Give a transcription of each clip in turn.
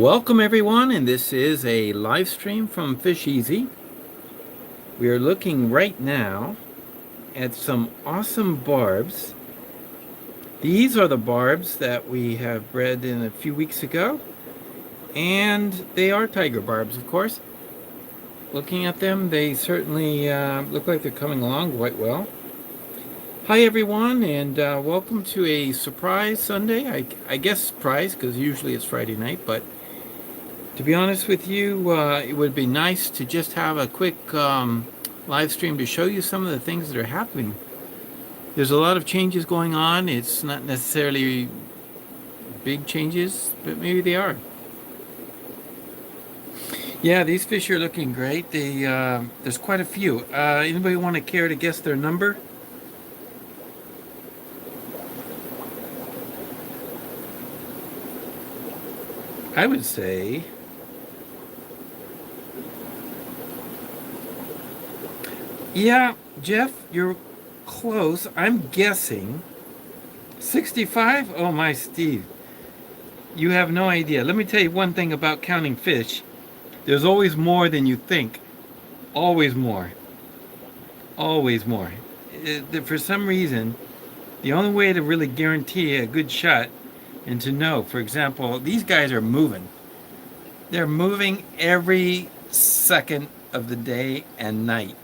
Welcome everyone, and this is a live stream from FishEZ. We are looking right now at some awesome barbs. These are the barbs that we have bred in a few weeks ago, and they are tiger barbs, of course. Looking at them, they certainly look like they're coming along quite well. Hi everyone, and welcome to a surprise Sunday. I guess surprise, because usually it's Friday night, but to be honest with you, it would be nice to just have a quick live stream to show you some of the things that are happening. There's a lot of changes going on. It's not necessarily big changes, but maybe they are. Yeah, these fish are looking great. There's quite a few. Anybody want to care to guess their number? I would say yeah, Jeff, you're close. I'm guessing 65? Oh my, Steve. You have no idea. Let me tell you one thing about counting fish. There's always more than you think. Always more. Always more. For some reason, the only way to really guarantee a good shot and to know, for example, these guys are moving. They're moving every second of the day and night.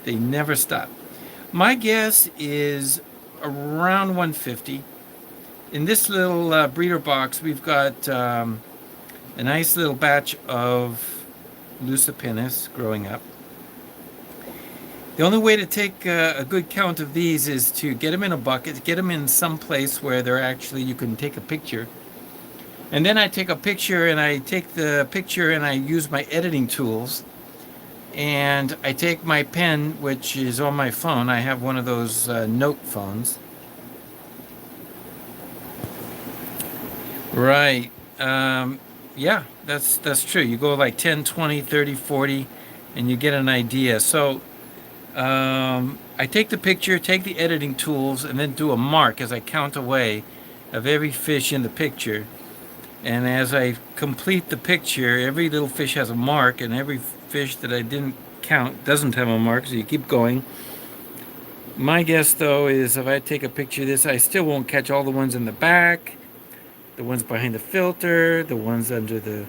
They never stop. My guess is around 150. In this little breeder box, we've got a nice little batch of Lucipennis growing up. The only way to take a good count of these is to get them in a bucket, get them in some place where they're actually, you can take a picture. And then I take a picture and I take the picture and I use my editing tools. And I take my pen, which is on my phone. I have one of those note phones. Right. Yeah, that's true. You go like 10, 20, 30, 40, and you get an idea. So I take the picture, take the editing tools, and then do a mark as I count away of every fish in the picture. And as I complete the picture, every little fish has a mark, and every fish that I didn't count doesn't have a mark, so you keep going. My guess, though, is if I take a picture of this, I still won't catch all the ones in the back, the ones behind the filter, the ones under the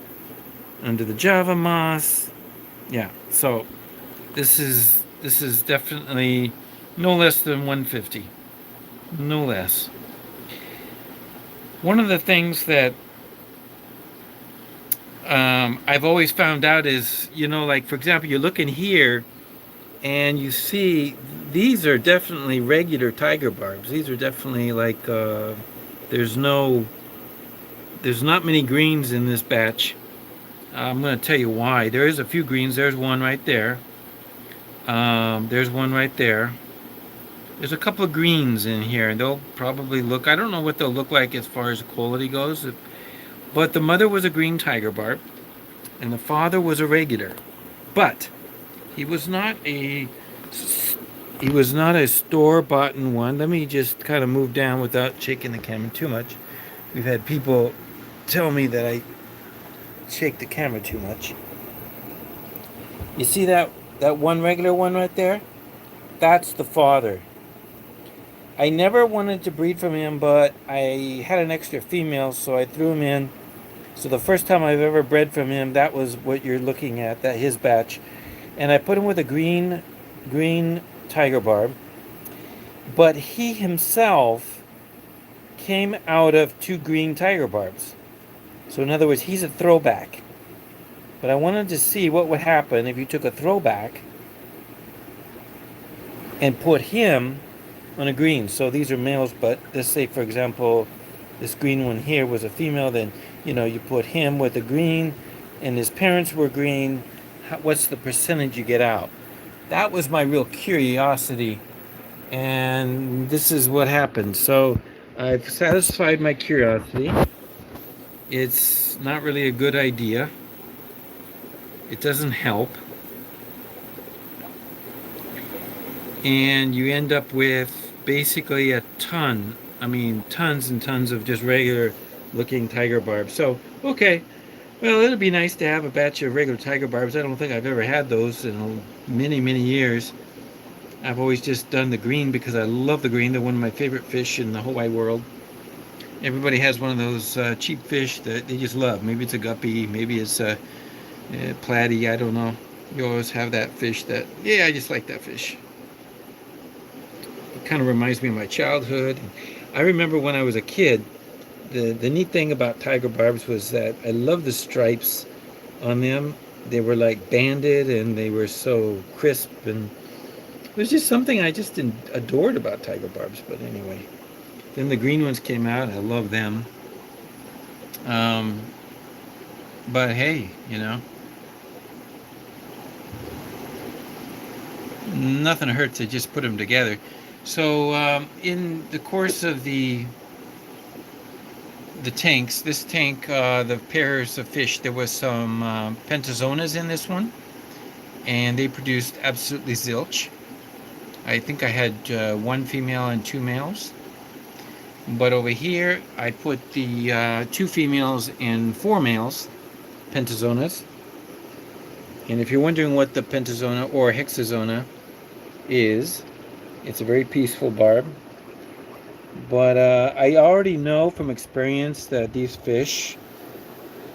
Java moss. Yeah, so this is definitely no less than 150. No less. One of the things that I've always found out is, like, for example, you're looking here and you see these are definitely regular tiger barbs. These are definitely like, there's not many greens in this batch. I'm going to tell you why. There is a few greens. There's one right there. There's one right there. There's a couple of greens in here, and they'll probably look, I don't know what they'll look like as far as quality goes, but the mother was a green tiger barb, and the father was a regular. But he was not a store-bought one. Let me just kind of move down without shaking the camera too much. We've had people tell me that I shake the camera too much. You see that one regular one right there? That's the father. I never wanted to breed from him, but I had an extra female, so I threw him in. So the first time I've ever bred from him, that was what you're looking at, that his batch. And I put him with a green tiger barb. But he himself came out of two green tiger barbs. So in other words, he's a throwback. But I wanted to see what would happen if you took a throwback and put him on a green. So these are males, but let's say, for example, this green one here was a female, then you put him with a green and his parents were green. What's the percentage you get out? That was my real curiosity, and this is what happened. So I've satisfied my curiosity. It's not really a good idea. It doesn't help. And you end up with basically a ton, tons and tons of just regular looking tiger barbs. So, okay, Well, it'd be nice to have a batch of regular tiger barbs. I don't think I've ever had those in many, many years. I've always just done the green because I love the green. They're one of my favorite fish in the whole wide world. Everybody has one of those cheap fish that they just love. Maybe it's a guppy, maybe it's a platy, I don't know. You always have that fish that, yeah, I just like that fish. It kind of reminds me of my childhood. I remember when I was a kid, the neat thing about tiger barbs was that I loved the stripes on them. They were like banded and they were so crisp, and it was just something I just adored about tiger barbs. But anyway, then the green ones came out and I love them. Um, but hey, nothing hurts to just put them together. So in the course of the tanks, this tank, the pairs of fish, there was some pentazonas in this one, and they produced absolutely zilch. I think I had one female and two males. But over here, I put the two females and four males, pentazonas. And if you're wondering what the pentazona or hexazona is, it's a very peaceful barb. But I already know from experience that these fish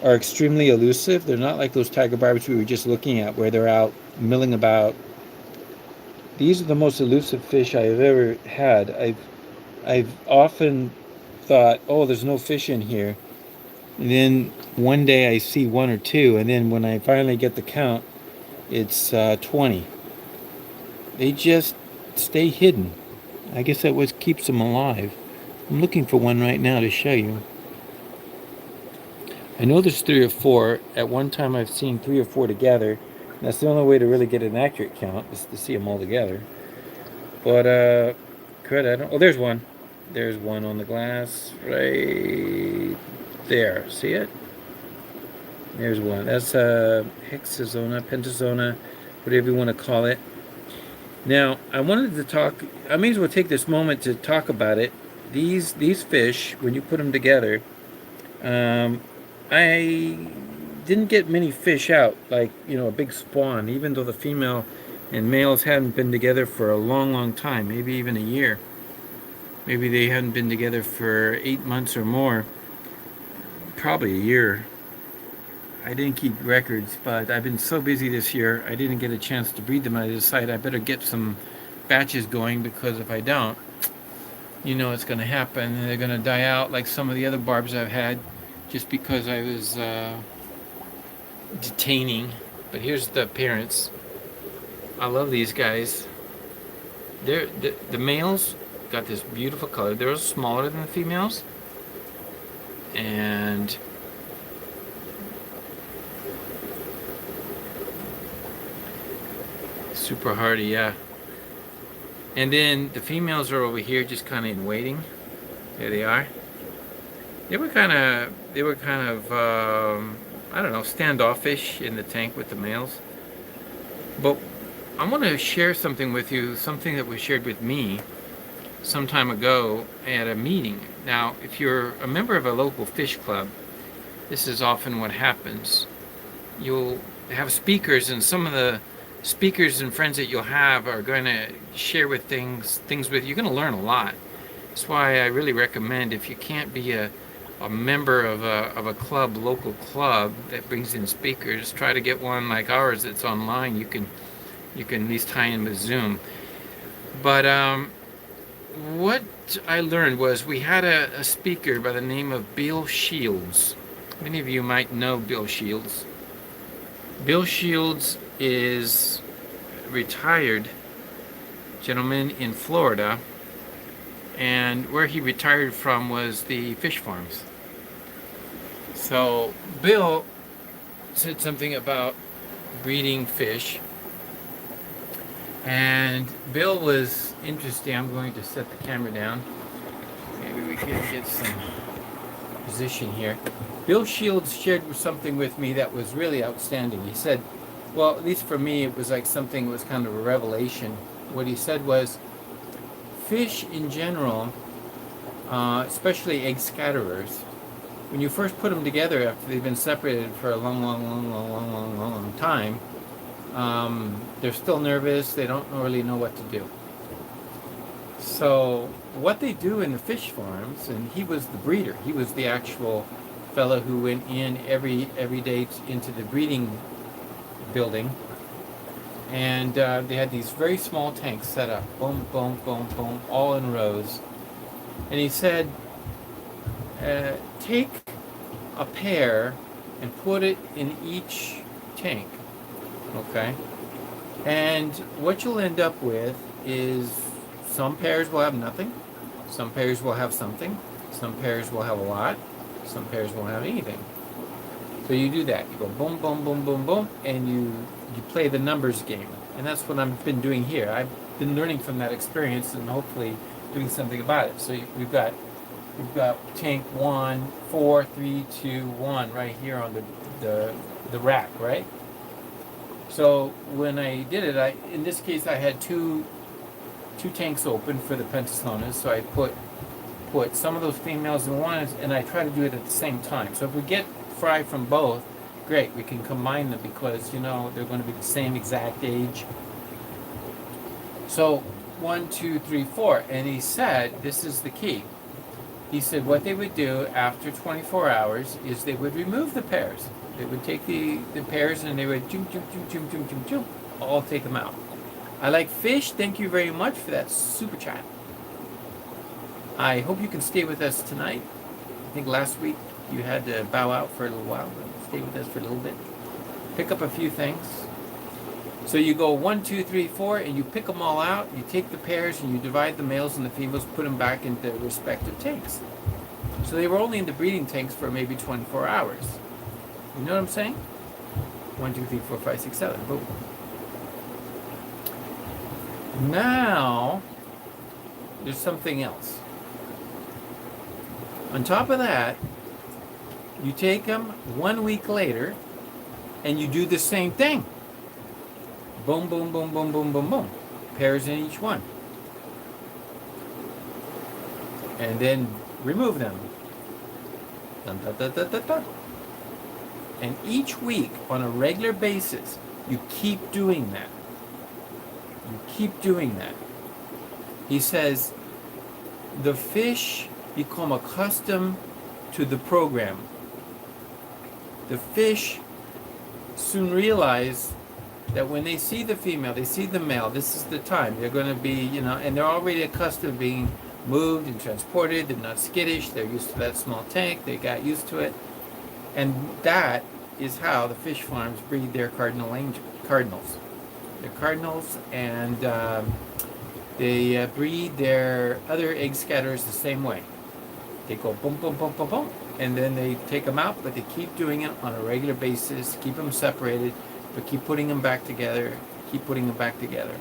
are extremely elusive. They're not like those tiger barbs we were just looking at, where they're out milling about. These are the most elusive fish I've ever had. I've often thought, oh, there's no fish in here. And then one day I see one or two, and then when I finally get the count, it's 20. They just stay hidden. I guess that what keeps them alive. I'm looking for one right now to show you. I know there's three or four. At one time I've seen three or four together. That's the only way to really get an accurate count, is to see them all together. But, I don't... Oh, there's one. There's one on the glass right there. See it? There's one. That's hexazona, pentazona, whatever you want to call it. Now, I wanted to talk... I may as well take this moment to talk about it. These fish, when you put them together, I didn't get many fish out, like, a big spawn, even though the female and males hadn't been together for a long, long time, maybe even a year. Maybe they hadn't been together for 8 months or more. Probably a year. I didn't keep records, but I've been so busy this year, I didn't get a chance to breed them. I decided I better get some batches going, because if I don't, it's going to happen. They're going to die out like some of the other barbs I've had, just because I was detaining. But here's the parents. I love these guys. The males got this beautiful color. They're smaller than the females, and super hardy, yeah. And then the females are over here, just kind of in waiting. There they are. They were kind of, I don't know, standoffish in the tank with the males. But I want to share something with you, something that was shared with me some time ago at a meeting. Now, if you're a member of a local fish club, this is often what happens. You'll have speakers, and some of the speakers and friends that you'll have are going to share with things with you're going to learn a lot. That's why I really recommend, if you can't be a member of a club, local club that brings in speakers, try to get one like ours that's online. You can at least tie in with Zoom. But what I learned was, we had a speaker by the name of Bill Shields. Many of you might know Bill Shields. Bill Shields is a retired gentleman in Florida, and where he retired from was the fish farms. So Bill said something about breeding fish, and Bill was interesting. I'm going to set the camera down. Maybe we can get some position here. Bill Shields shared something with me that was really outstanding. He said, well, at least for me, it was like something that was kind of a revelation. What he said was, fish in general, especially egg scatterers, when you first put them together after they've been separated for a long time, they're still nervous. They don't really know what to do. So what they do in the fish farms, and he was the breeder. He was the actual fellow who went in every day into the breeding building, and they had these very small tanks set up, boom, boom, boom, boom, all in rows. And he said, take a pair and put it in each tank, okay? And what you'll end up with is some pairs will have nothing, some pairs will have something, some pairs will have a lot, some pairs won't have anything. So you do that. You go boom, boom, boom, boom, boom, and you play the numbers game. And that's what I've been doing here. I've been learning from that experience and hopefully doing something about it. So we've got tank 1, 4, 3, 2, 1 right here on the rack, right? So when I did it, in this case I had two tanks open for the Pentasaunas, so I put some of those females in one, and I try to do it at the same time. So if we get fry from both, great, we can combine them because they're going to be the same exact age. So 1, 2, 3, 4, and he said this is the key. He said what they would do after 24 hours is they would remove the pairs. They would take the pairs and they would all take them out. I like fish. Thank you very much for that super chat. I hope you can stay with us tonight. I think last week you had to bow out for a little while, but stay with us for a little bit. Pick up a few things. So you go 1, 2, 3, 4, and you pick them all out. You take the pairs and you divide the males and the females, put them back into their respective tanks. So they were only in the breeding tanks for maybe 24 hours. You know what I'm saying? 1, 2, 3, 4, 5, 6, 7. Boom. Now, there's something else. On top of that, you take them 1 week later and you do the same thing. Boom, boom, boom, boom, boom, boom, boom. Pairs in each one. And then remove them. Dun, dun, dun, dun, dun, dun. And each week, on a regular basis, you keep doing that. You keep doing that. He says, the fish become accustomed to the program. The fish soon realize that when they see the female, they see the male, this is the time. They're going to be, and they're already accustomed to being moved and transported. They're not skittish. They're used to that small tank. They got used to it. And that is how the fish farms breed their cardinals. They're cardinals, and they breed their other egg scatterers the same way. They go boom, boom, boom, boom, boom, and then they take them out, but they keep doing it on a regular basis, keep them separated, but keep putting them back together, keep putting them back together.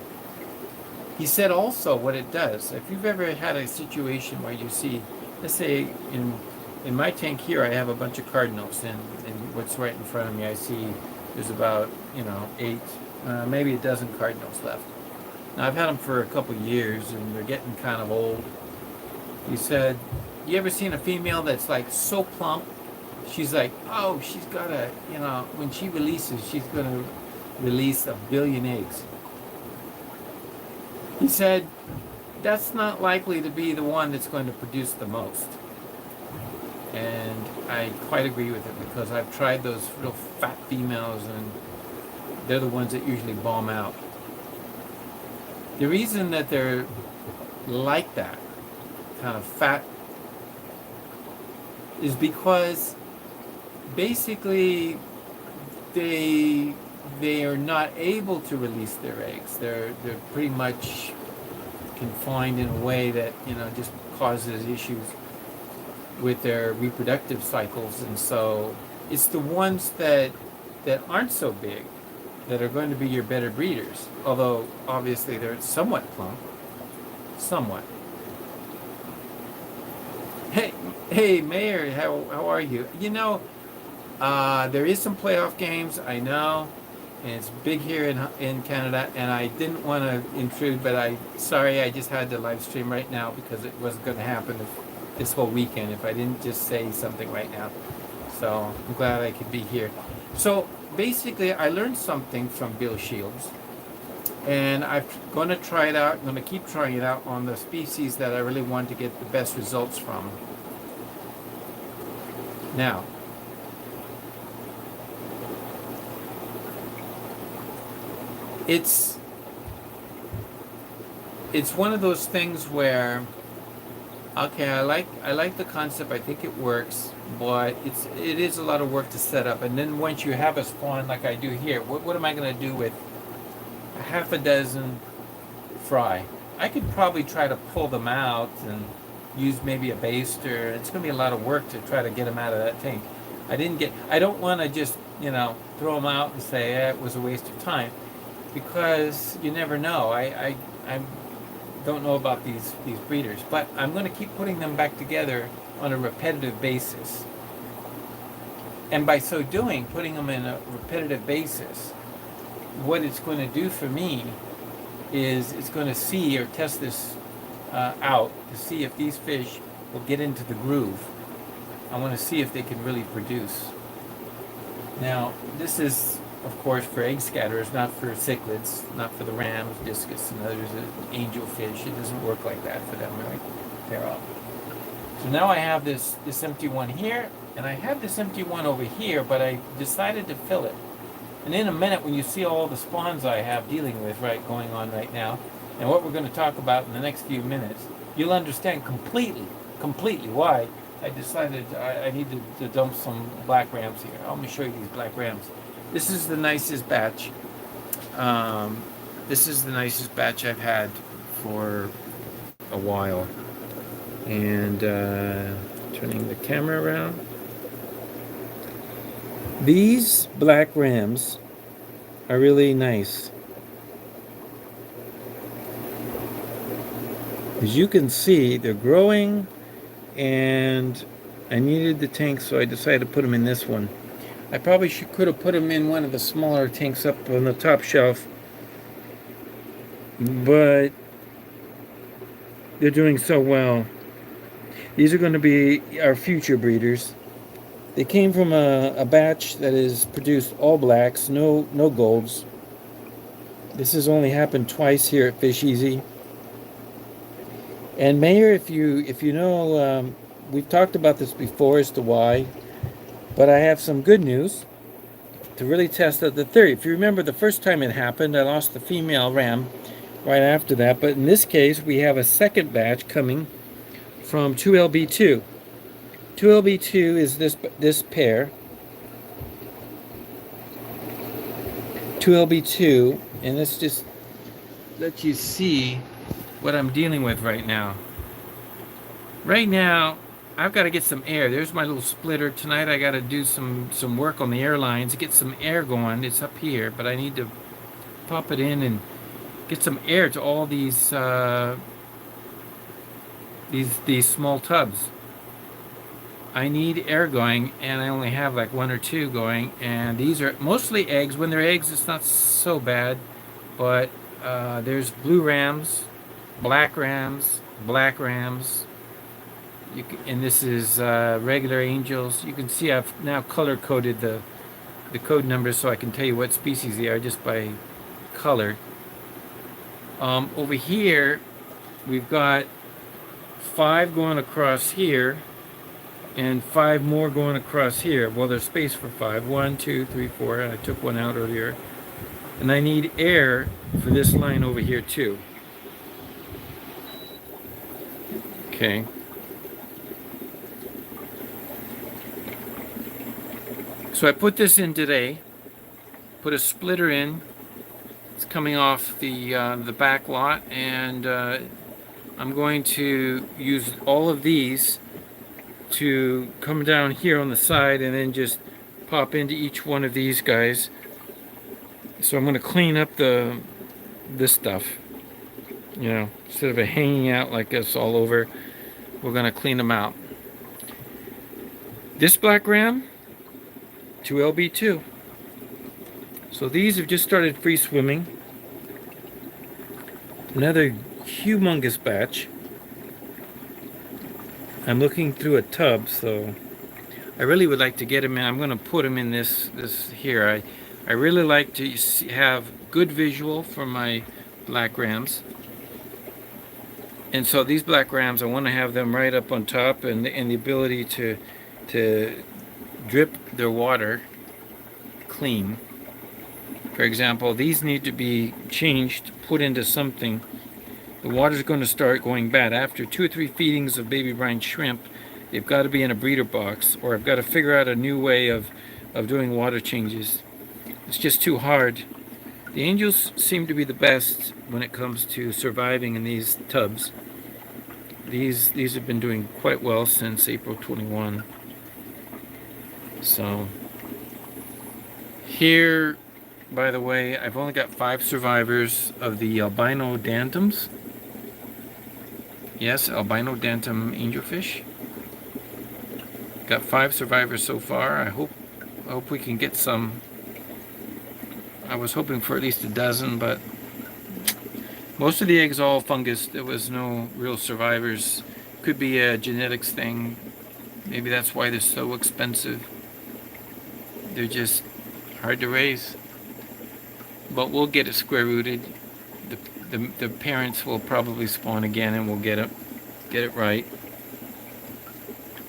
He said also what it does, if you've ever had a situation where you see, let's say in my tank here I have a bunch of cardinals, and what's right in front of me I see there's about 8, maybe a dozen cardinals left. Now I've had them for a couple years and they're getting kind of old. He said, you ever seen a female that's like so plump? She's like, oh, she's got when she releases, she's going to release 1 billion eggs. He said, that's not likely to be the one that's going to produce the most. And I quite agree with it because I've tried those real fat females and they're the ones that usually bomb out. The reason that they're like that, kind of fat, is because basically they are not able to release their eggs. They're pretty much confined in a way that just causes issues with their reproductive cycles, and so it's the ones that aren't so big that are going to be your better breeders. Although obviously they're somewhat plump, somewhat. Hey, Mayor, how are you? There is some playoff games, I know, and it's big here in Canada, and I didn't want to intrude, but I just had to live stream right now because it wasn't going to happen this whole weekend if I didn't just say something right now. So I'm glad I could be here. So basically, I learned something from Bill Shields, and I'm going to try it out. I'm going to keep trying it out on the species that I really want to get the best results from. Now, it's one of those things where, okay, I like the concept. I think it works, but it is a lot of work to set up. And then once you have a spawn like I do here, what am I going to do with half a dozen fry? I could probably try to pull them out and use maybe a baster. It's going to be a lot of work to try to get them out of that tank. I don't want to just, throw them out and say, it was a waste of time, because you never know. I don't know about these breeders, but I'm going to keep putting them back together on a repetitive basis. And by so doing, putting them in a repetitive basis, what it's going to do for me is it's going to see or test this out to see if these fish will get into the groove. I want to see if they can really produce. Now, this is, of course, for egg scatterers, not for cichlids, not for the rams, discus, and others, angelfish. It doesn't work like that for them, right? They're up. So now I have this empty one here, and I have this empty one over here, but I decided to fill it. And in a minute, when you see all the spawns I have dealing with, going on right now, and what we're going to talk about in the next few minutes, you'll understand completely why I decided I needed to dump some black rams here. I'm going to show you these black rams. This is the nicest batch. This is the nicest batch I've had for a while. And turning the camera around. These black rams are really nice. As you can see, they're growing, and I needed the tank, so I decided to put them in this one. I probably could have put them in one of the smaller tanks up on the top shelf, but they're doing so well. These are going to be our future breeders. They came from a batch that has produced all blacks, no golds. This has only happened twice here at FishEZ. And Mayor, if you know, we've talked about this before as to why, but I have some good news to really test out the theory. If you remember, the first time it happened, I lost the female ram right after that. But in this case, we have a second batch coming from 2LB2. 2LB2 is this pair. 2LB2, and let's just let you see what I'm dealing with right now. Right now, I've got to get some air. There's my little splitter. Tonight I got to do some work on the air lines, get some air going. It's up here, but I need to pop it in and get some air to all these small tubs. I need air going, and I only have like one or two going, and these are mostly eggs. When they're eggs, it's not so bad, but there's blue rams, black rams, black rams, and this is regular angels. You can see I've now color-coded the code numbers so I can tell you what species they are just by color. Over here, we've got 5 going across here, and 5 more going across here. Well, there's space for 5. 1, 2, 3, 4. And I took one out earlier. And I need air for this line over here too. Okay. So I put this in today. Put a splitter in. It's coming off the back lot, and I'm going to use all of these to come down here on the side and then just pop into each one of these guys. So I'm going to clean up this stuff, instead of it hanging out like this all over. We're going to clean them out. This black ram, 2LB2. So these have just started free swimming. Another humongous batch. I'm looking through a tub, so I really would like to get them in. I'm going to put them in this here. I really like to have good visual for my black rams. And so these black rams, I want to have them right up on top, and the ability to drip their water clean. For example, these need to be changed, put into something. The water's going to start going bad after 2 or 3 feedings of baby brine shrimp. They've got to be in a breeder box, or I've got to figure out a new way of doing water changes. It's just too hard. The angels seem to be the best when it comes to surviving in these tubs. These have been doing quite well since April 21. So here, by the way, I've only got 5 survivors of the albino dantums. Yes, albino dantum angelfish. Got 5 survivors so far. I hope we can get some. I was hoping for at least a dozen, but most of the eggs all fungus. There was no real survivors. Could be a genetics thing. Maybe that's why they're so expensive. They're just hard to raise. But we'll get it square rooted. The parents will probably spawn again, and we'll get it right.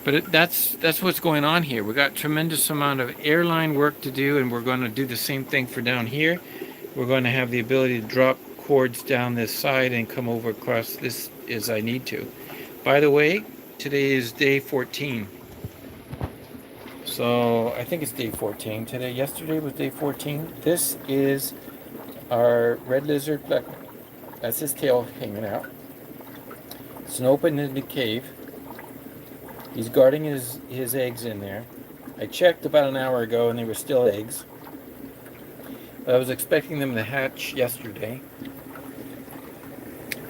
But that's what's going on here. We got tremendous amount of airline work to do, and we're going to do the same thing for down here. We're going to have the ability to drop cords down this side and come over across this as I need to. By the way, today is day 14. So I think it's day 14 today. Yesterday was day 14. This is our red lizard black. That's his tail hanging out. It's an open-ended cave. He's guarding his eggs in there. I checked about an hour ago and they were still eggs. I was expecting them to hatch yesterday.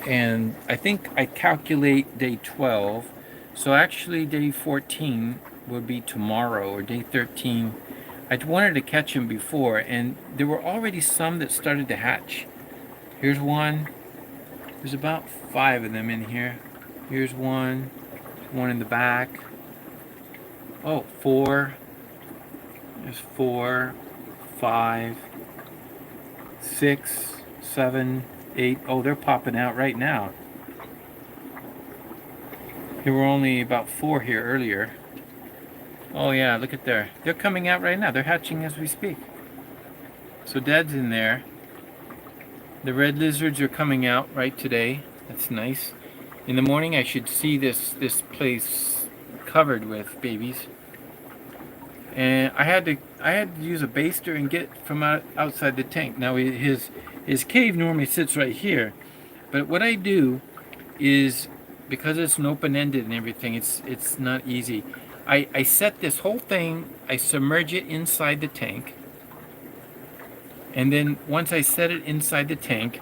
And I think I calculate day 12. So actually day 14 would be tomorrow, or day 13. I wanted to catch them before, and there were already some that started to hatch. Here's one. There's about 5 of them in here. Here's one in the back. Oh, 4. There's 4, 5, 6, 7, 8. Oh, they're popping out right now. There were only about 4 here earlier. Oh yeah, look at there. They're coming out right now. They're hatching as we speak. So Dad's in there. The red lizards are coming out right today. That's nice. In the morning I should see this place covered with babies. And I had to use a baster and get from outside the tank. Now his cave normally sits right here. But what I do is, because it's an open-ended and everything, it's not easy. I set this whole thing, I submerge it inside the tank. And then once I set it inside the tank,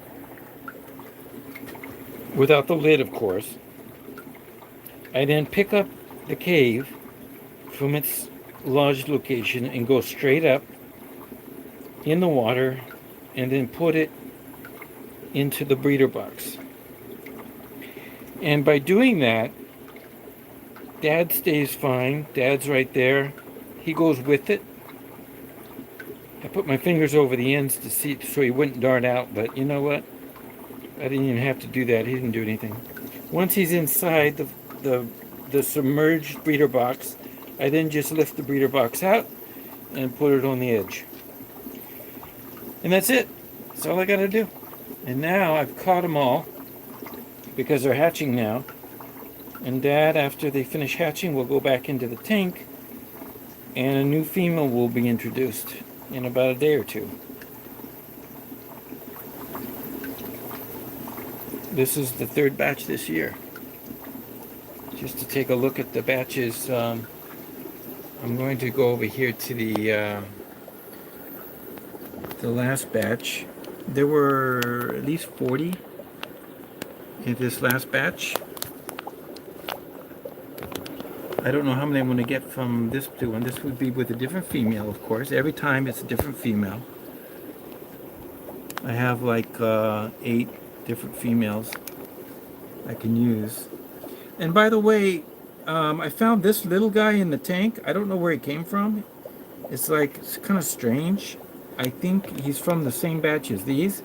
without the lid of course, I then pick up the cave from its lodged location and go straight up in the water and then put it into the breeder box. And by doing that, Dad stays fine. Dad's right there. He goes with it. I put my fingers over the ends to see so he wouldn't dart out, but you know what? I didn't even have to do that. He didn't do anything. Once he's inside the submerged breeder box, I then just lift the breeder box out and put it on the edge. And that's it. That's all I got to do. And now I've caught them all because they're hatching now. And Dad, after they finish hatching, will go back into the tank and a new female will be introduced in about a day or 2. This is the 3rd batch this year. Just to take a look at the batches, I'm going to go over here to the last batch. There were at least 40 in this last batch. I don't know how many I'm going to get from this blue one. This would be with a different female, of course. Every time it's a different female. I have like 8 different females I can use. And by the way, I found this little guy in the tank. I don't know where he came from. It's kind of strange. I think he's from the same batch as these,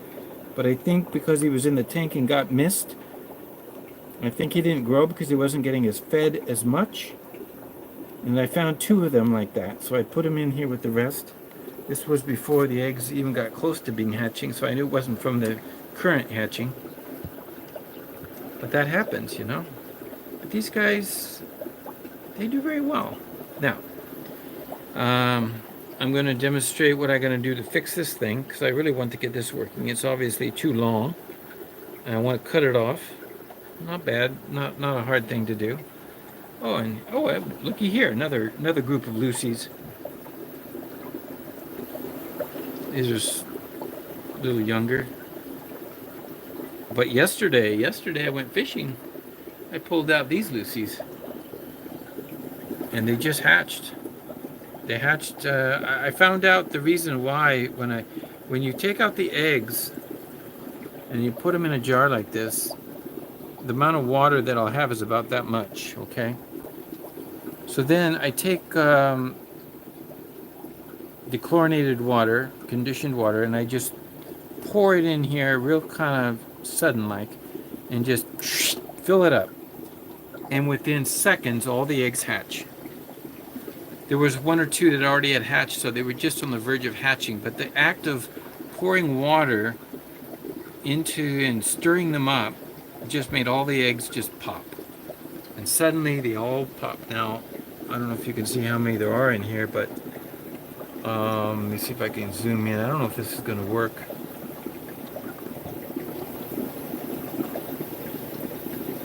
but I think because he was in the tank and got missed, I think he didn't grow because he wasn't getting as fed as much. And I found two of them like that, so I put them in here with the rest. This was before the eggs even got close to being hatching, so I knew it wasn't from the current hatching. But that happens, you know. But these guys, they do very well. Now, I'm going to demonstrate what I'm going to do to fix this thing, because I really want to get this working. It's obviously too long, and I want to cut it off. Not bad, not a hard thing to do. Oh, and looky here, another group of Lucy's. These are a little younger. But yesterday I went fishing. I pulled out these Lucy's, and they just hatched. They hatched. I found out the reason why when you take out the eggs and you put them in a jar like this, the amount of water that I'll have is about that much. Okay. So then I take dechlorinated water, conditioned water, and I just pour it in here real kind of sudden like, and just fill it up. And within seconds, all the eggs hatch. There was one or two that already had hatched, so they were just on the verge of hatching. But the act of pouring water into and stirring them up just made all the eggs just pop. And suddenly they all pop. Now, I don't know if you can see how many there are in here, but let me see if I can zoom in. I don't know if this is going to work.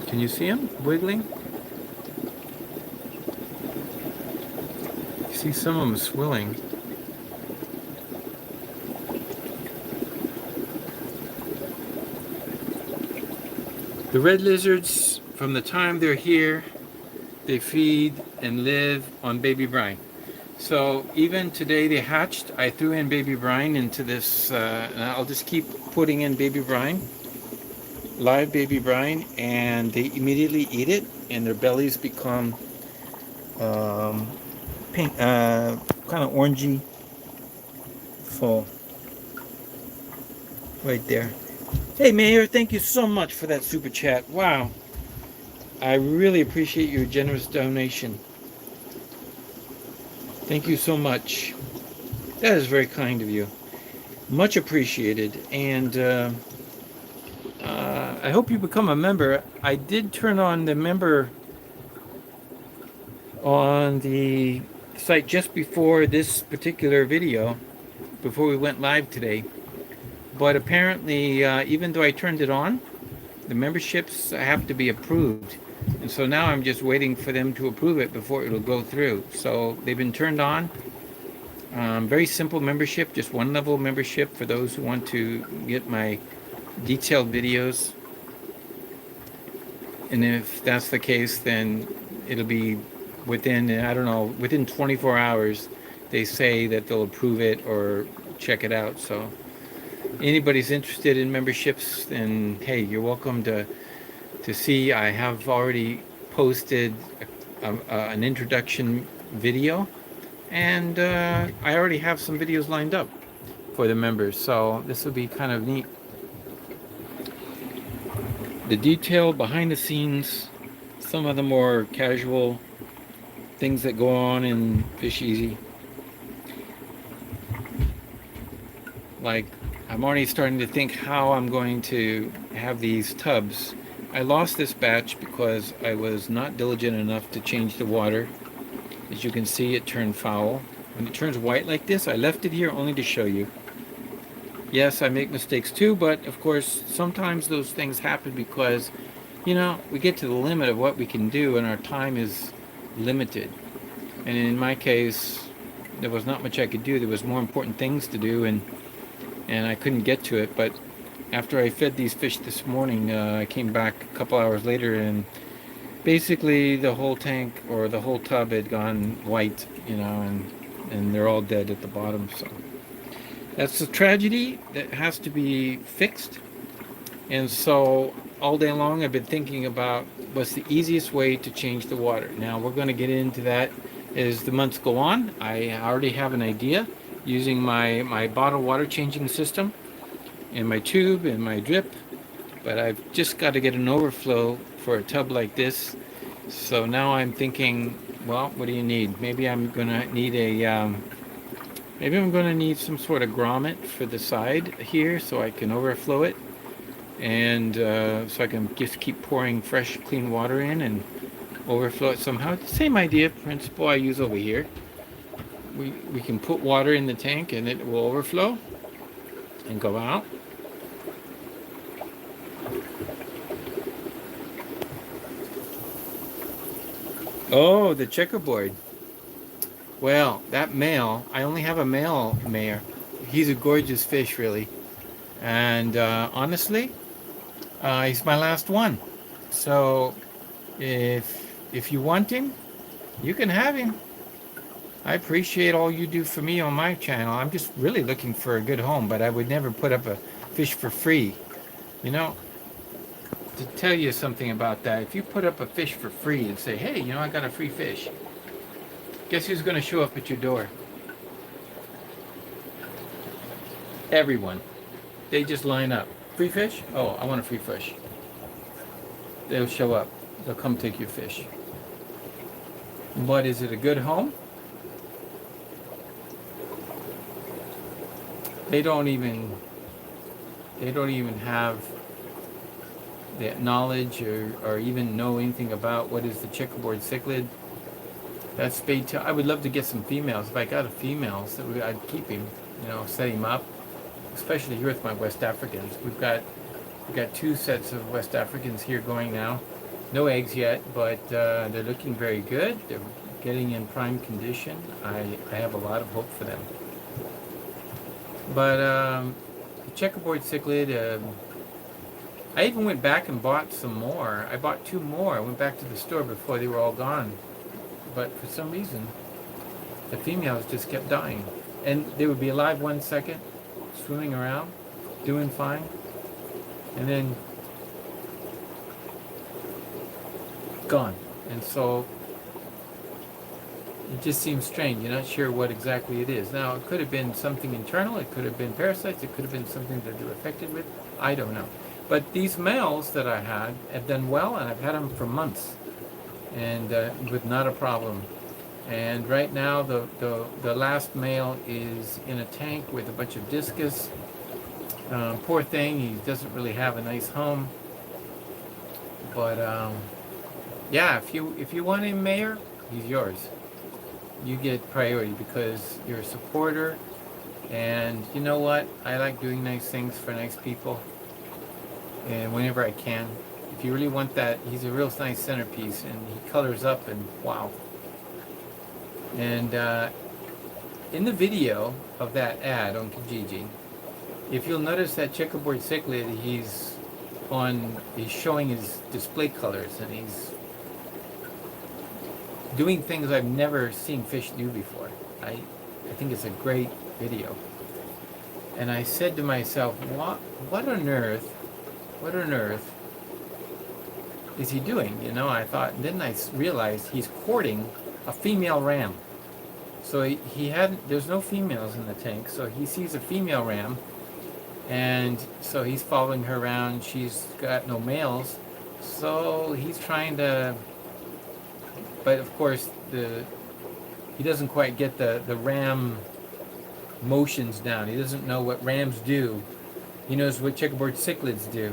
Can you see them wiggling? You see some of them swilling. The red lizards, from the time they're here, they feed and live on baby brine. So even today they hatched. I threw in baby brine into this, and I'll just keep putting in baby brine, live baby brine, and they immediately eat it, and their bellies become pink, kind of orangey, full. Right there. Hey Mayor, thank you so much for that super chat. Wow. I really appreciate your generous donation. Thank you so much. That is very kind of you. Much appreciated. And I hope you become a member. I did turn on the member on the site just before this particular video, before we went live today. But apparently, even though I turned it on, the memberships have to be approved. And so now I'm just waiting for them to approve it before it'll go through. So they've been turned on. Very simple membership, just one level membership for those who want to get my detailed videos. And if that's the case, then it'll be within, I don't know, within 24 hours, they say that they'll approve it or check it out. So anybody's interested in memberships, then hey, you're welcome to see. I have already posted an introduction video, and I already have some videos lined up for the members, so this will be kind of neat. The detail behind the scenes, some of the more casual things that go on in FishEZ. Like, I'm already starting to think how I'm going to have these tubs. I lost this batch because I was not diligent enough to change the water. As you can see, it turned foul. When it turns white like this, I left it here only to show you. Yes, I make mistakes too, but of course, sometimes those things happen because, you know, we get to the limit of what we can do and our time is limited. And in my case, there was not much I could do. There was more important things to do, and I couldn't get to it. But after I fed these fish this morning, I came back a couple hours later, and basically the whole tank or the whole tub had gone white, you know, and they're all dead at the bottom. So that's a tragedy that has to be fixed. And so all day long I've been thinking about what's the easiest way to change the water. Now we're going to get into that as the months go on. I already have an idea using my bottled water changing system and my tube and my drip, but I've just got to get an overflow for a tub like this. So now I'm thinking, well, what do you need? Maybe I'm going to need maybe I'm going to need some sort of grommet for the side here so I can overflow it, and so I can just keep pouring fresh, clean water in and overflow it somehow. It's the same idea, principle I use over here. We can put water in the tank and it will overflow and go out. Oh, the checkerboard. Well, that male, I only have a male mare. He's a gorgeous fish, really. And honestly, he's my last one. So if you want him, you can have him. I appreciate all you do for me on my channel. I'm just really looking for a good home, but I would never put up a fish for free. You know, to tell you something about that, if you put up a fish for free and say, hey, I got a free fish, guess who's going to show up at your door? Everyone. They just line up. Free fish? Oh, I want a free fish. They'll show up. They'll come take your fish. But is it a good home? They don't even have the knowledge or even know anything about what is the checkerboard cichlid. That's spayed tail. I would love to get some females. If I got a female, I'd keep him, set him up, especially here with my West Africans. We've got 2 sets of West Africans here going now. No eggs yet, but they're looking very good. They're getting in prime condition. I have a lot of hope for them. But the checkerboard cichlid, I even went back and bought some more. I bought 2 more. I went back to the store before they were all gone. But for some reason, the females just kept dying. And they would be alive 1 second, swimming around, doing fine. And then gone. And so it just seems strange. You're not sure what exactly it is. Now, it could have been something internal. It could have been parasites. It could have been something that they're affected with. I don't know. But these males that I had have done well, and I've had them for months, and with not a problem. And right now, the last male is in a tank with a bunch of discus. Poor thing. He doesn't really have a nice home. But yeah, if you want him, Mayor, he's yours. You get priority because you're a supporter, and you know what? I like doing nice things for nice people, and whenever I can. If you really want that, he's a real nice centerpiece, and he colors up, and wow. And in the video of that ad on Kijiji, if you'll notice that checkerboard cichlid, he's showing his display colors, and he's doing things I've never seen fish do before. I think it's a great video. And I said to myself, what on earth is he doing? I thought, and then I realized he's courting a female ram. So there's no females in the tank, so he sees a female ram, and so he's following her around. She's got no males, so he's trying to, but of course he doesn't quite get the ram motions down. He doesn't know what rams do. He knows what checkerboard cichlids do.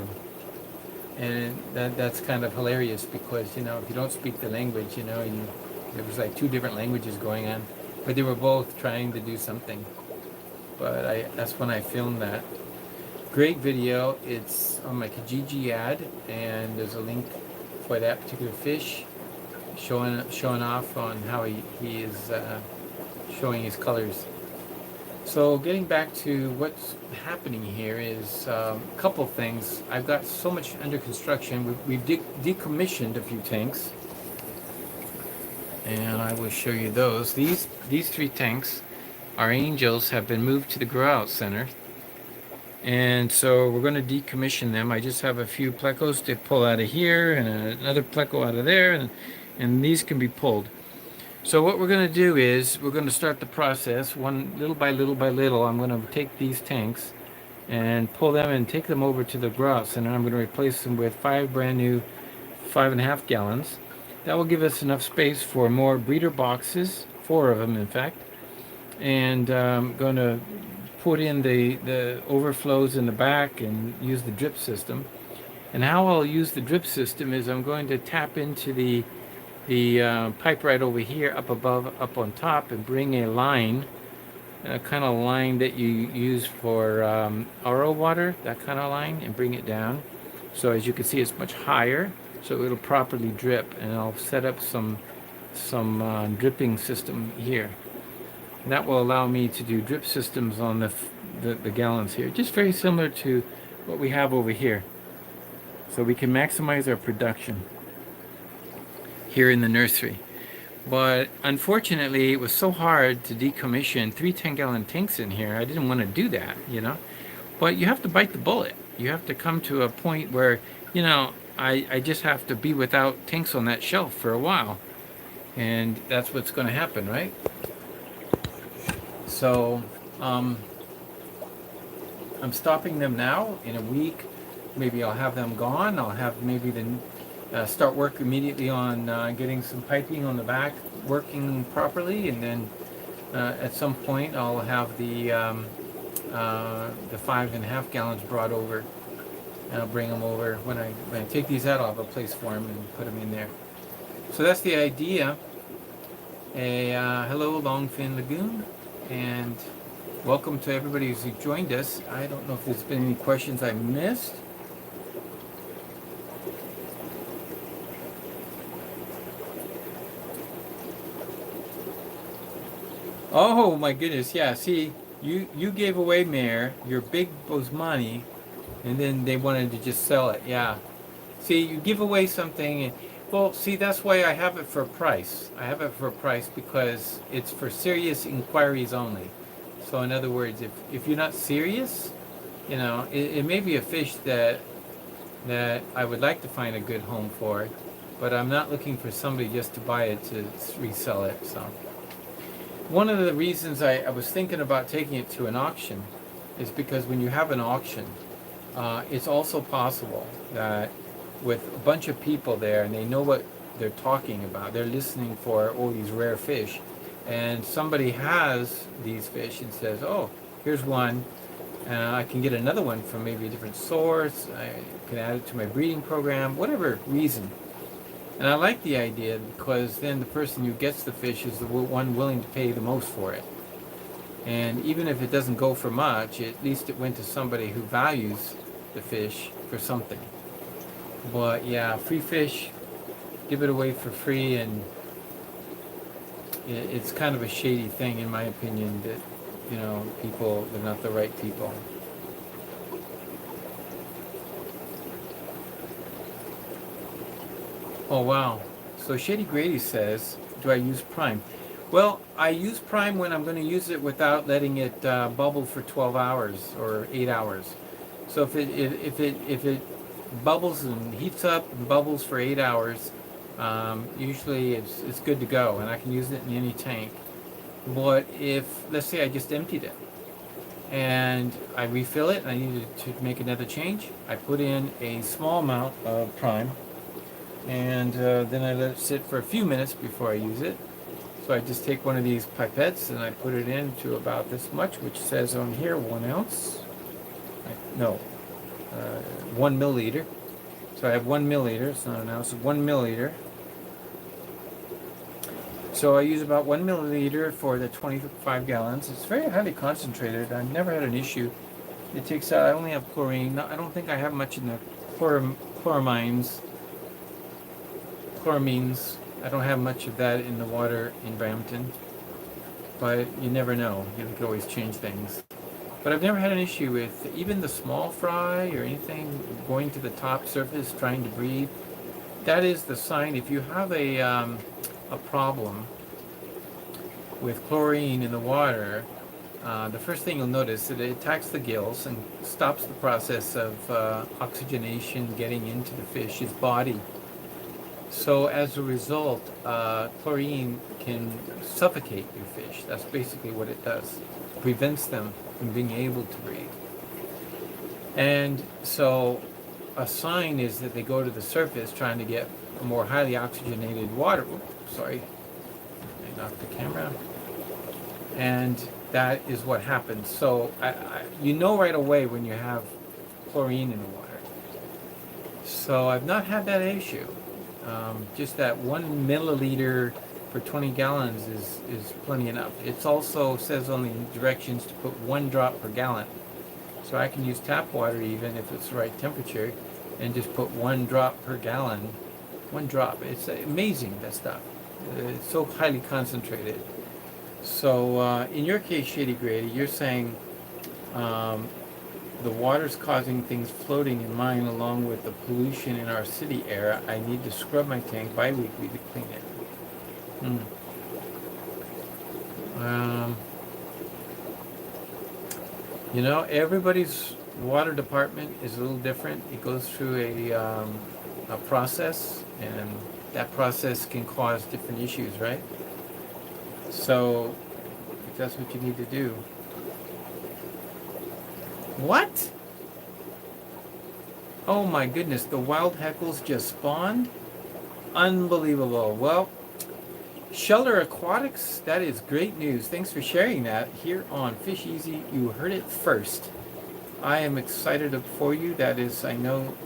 And that's kind of hilarious because, if you don't speak the language, there was like 2 different languages going on, but they were both trying to do something. But that's when I filmed that. Great video. It's on my Kijiji ad, and there's a link for that particular fish, showing off on how he is showing his colors. So getting back to what's happening here is a couple things. I've got so much under construction. We've decommissioned a few tanks, and I will show you those. These 3 tanks, our angels, have been moved to the grow out center. And so we're going to decommission them. I just have a few plecos to pull out of here and another pleco out of there, and these can be pulled. So what we're going to do is we're going to start the process one little by little by little. I'm going to take these tanks and pull them and take them over to the grouse, and then I'm going to replace them with 5 brand new 5.5 gallons. That will give us enough space for more breeder boxes, 4 of them in fact, and I'm going to put in the overflows in the back and use the drip system. And how I'll use the drip system is I'm going to tap into the pipe right over here up above, up on top, and bring a line, a kind of line that you use for RO water, that kind of line, and bring it down. So as you can see, it's much higher, so it'll properly drip. And I'll set up some dripping system here. And that will allow me to do drip systems on the gallons here, just very similar to what we have over here. So we can maximize our production here in the nursery. But unfortunately, it was so hard to decommission 3 10-gallon tanks in here. I didn't want to do that, you know. But you have to bite the bullet. You have to come to a point where, you know, I just have to be without tanks on that shelf for a while. And that's what's going to happen, right? So I'm stopping them now. In a week, maybe I'll have them gone. I'll have maybe start work immediately on getting some piping on the back working properly, and then at some point I'll have the 5.5 gallons brought over, and I'll bring them over. When I take these out, I'll have a place for them and put them in there. So that's the idea. Hello, Longfin Lagoon, and welcome to everybody who's joined us. I don't know if there's been any questions I missed. Oh my goodness, yeah, see, you gave away, Mayor, your big money, and then they wanted to just sell it, yeah. See, you give away something, and, well, see, that's why I have it for a price. I have it for a price because it's for serious inquiries only. So in other words, if you're not serious, you know, it may be a fish that I would like to find a good home for, but I'm not looking for somebody just to buy it to resell it, so. One of the reasons I was thinking about taking it to an auction is because when you have an auction, it's also possible that with a bunch of people there and they know what they're talking about, they're listening for all these rare fish, and somebody has these fish and says, oh, here's one, I can get another one from maybe a different source, I can add it to my breeding program, whatever reason. And I like the idea because then the person who gets the fish is the one willing to pay the most for it. And even if it doesn't go for much, at least it went to somebody who values the fish for something. But yeah, free fish, give it away for free, and it's kind of a shady thing in my opinion that, you know, people, they're not the right people. Oh wow. So Shady Grady says, do I use Prime? Well, I use Prime when I'm going to use it without letting it bubble for 12 hours or 8 hours. So if it bubbles and heats up and bubbles for 8 hours, usually it's good to go, and I can use it in any tank. But if, let's say I just emptied it and I refill it and I needed to make another change, I put in a small amount of Prime, and then I let it sit for a few minutes before I use it. So I just take one of these pipettes and I put it into about this much, which says on here 1 ounce. 1 milliliter. So I have 1 milliliter, it's not an ounce, 1 milliliter. So I use about 1 milliliter for the 25 gallons. It's very highly concentrated. I've never had an issue. It takes out, I only have chlorine. I don't think I have much in the chloramines. I don't have much of that in the water in Brampton. But you never know. You can always change things. But I've never had an issue with even the small fry or anything going to the top surface trying to breathe. That is the sign. If you have a problem with chlorine in the water, the first thing you'll notice is that it attacks the gills and stops the process of oxygenation getting into the fish's body. So as a result, chlorine can suffocate your fish. That's basically what it does. It prevents them from being able to breathe. And so a sign is that they go to the surface trying to get more highly oxygenated water. Oops, sorry, I knocked the camera. And that is what happens. So you know right away when you have chlorine in the water. So I've not had that issue. Just that 1 milliliter for 20 gallons is plenty enough. It also says on the directions to put 1 drop per gallon. So I can use tap water even if it's the right temperature and just put 1 drop per gallon. 1 drop. It's amazing, that stuff. It's so highly concentrated. So in your case, Shady Grady, you're saying the water's causing things floating in mine along with the pollution in our city air. I need to scrub my tank bi-weekly to clean it. You know, everybody's water department is a little different. It goes through a process, and that process can cause different issues, right? So if that's what you need to do. What? Oh my goodness, the wild heckles just spawned? Unbelievable. Well, Shelter Aquatics, that is great news. Thanks for sharing that here on FishEZ. You heard it first. I am excited for you. That is, I know,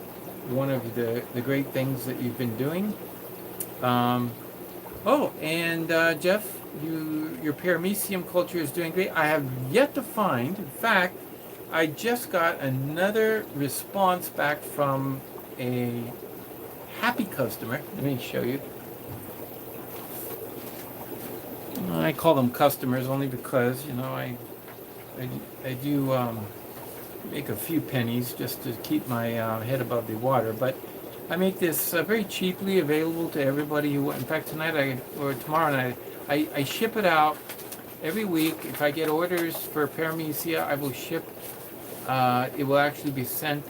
one of the great things that you've been doing. Jeff, your paramecium culture is doing great. I have yet to find, in fact, I just got another response back from a happy customer. Let me show you. I call them customers only because, you know, I do make a few pennies just to keep my head above the water. But I make this very cheaply available to everybody who, in fact, tonight or tomorrow night, I ship it out every week. If I get orders for paramecia, I will ship. It will actually be sent.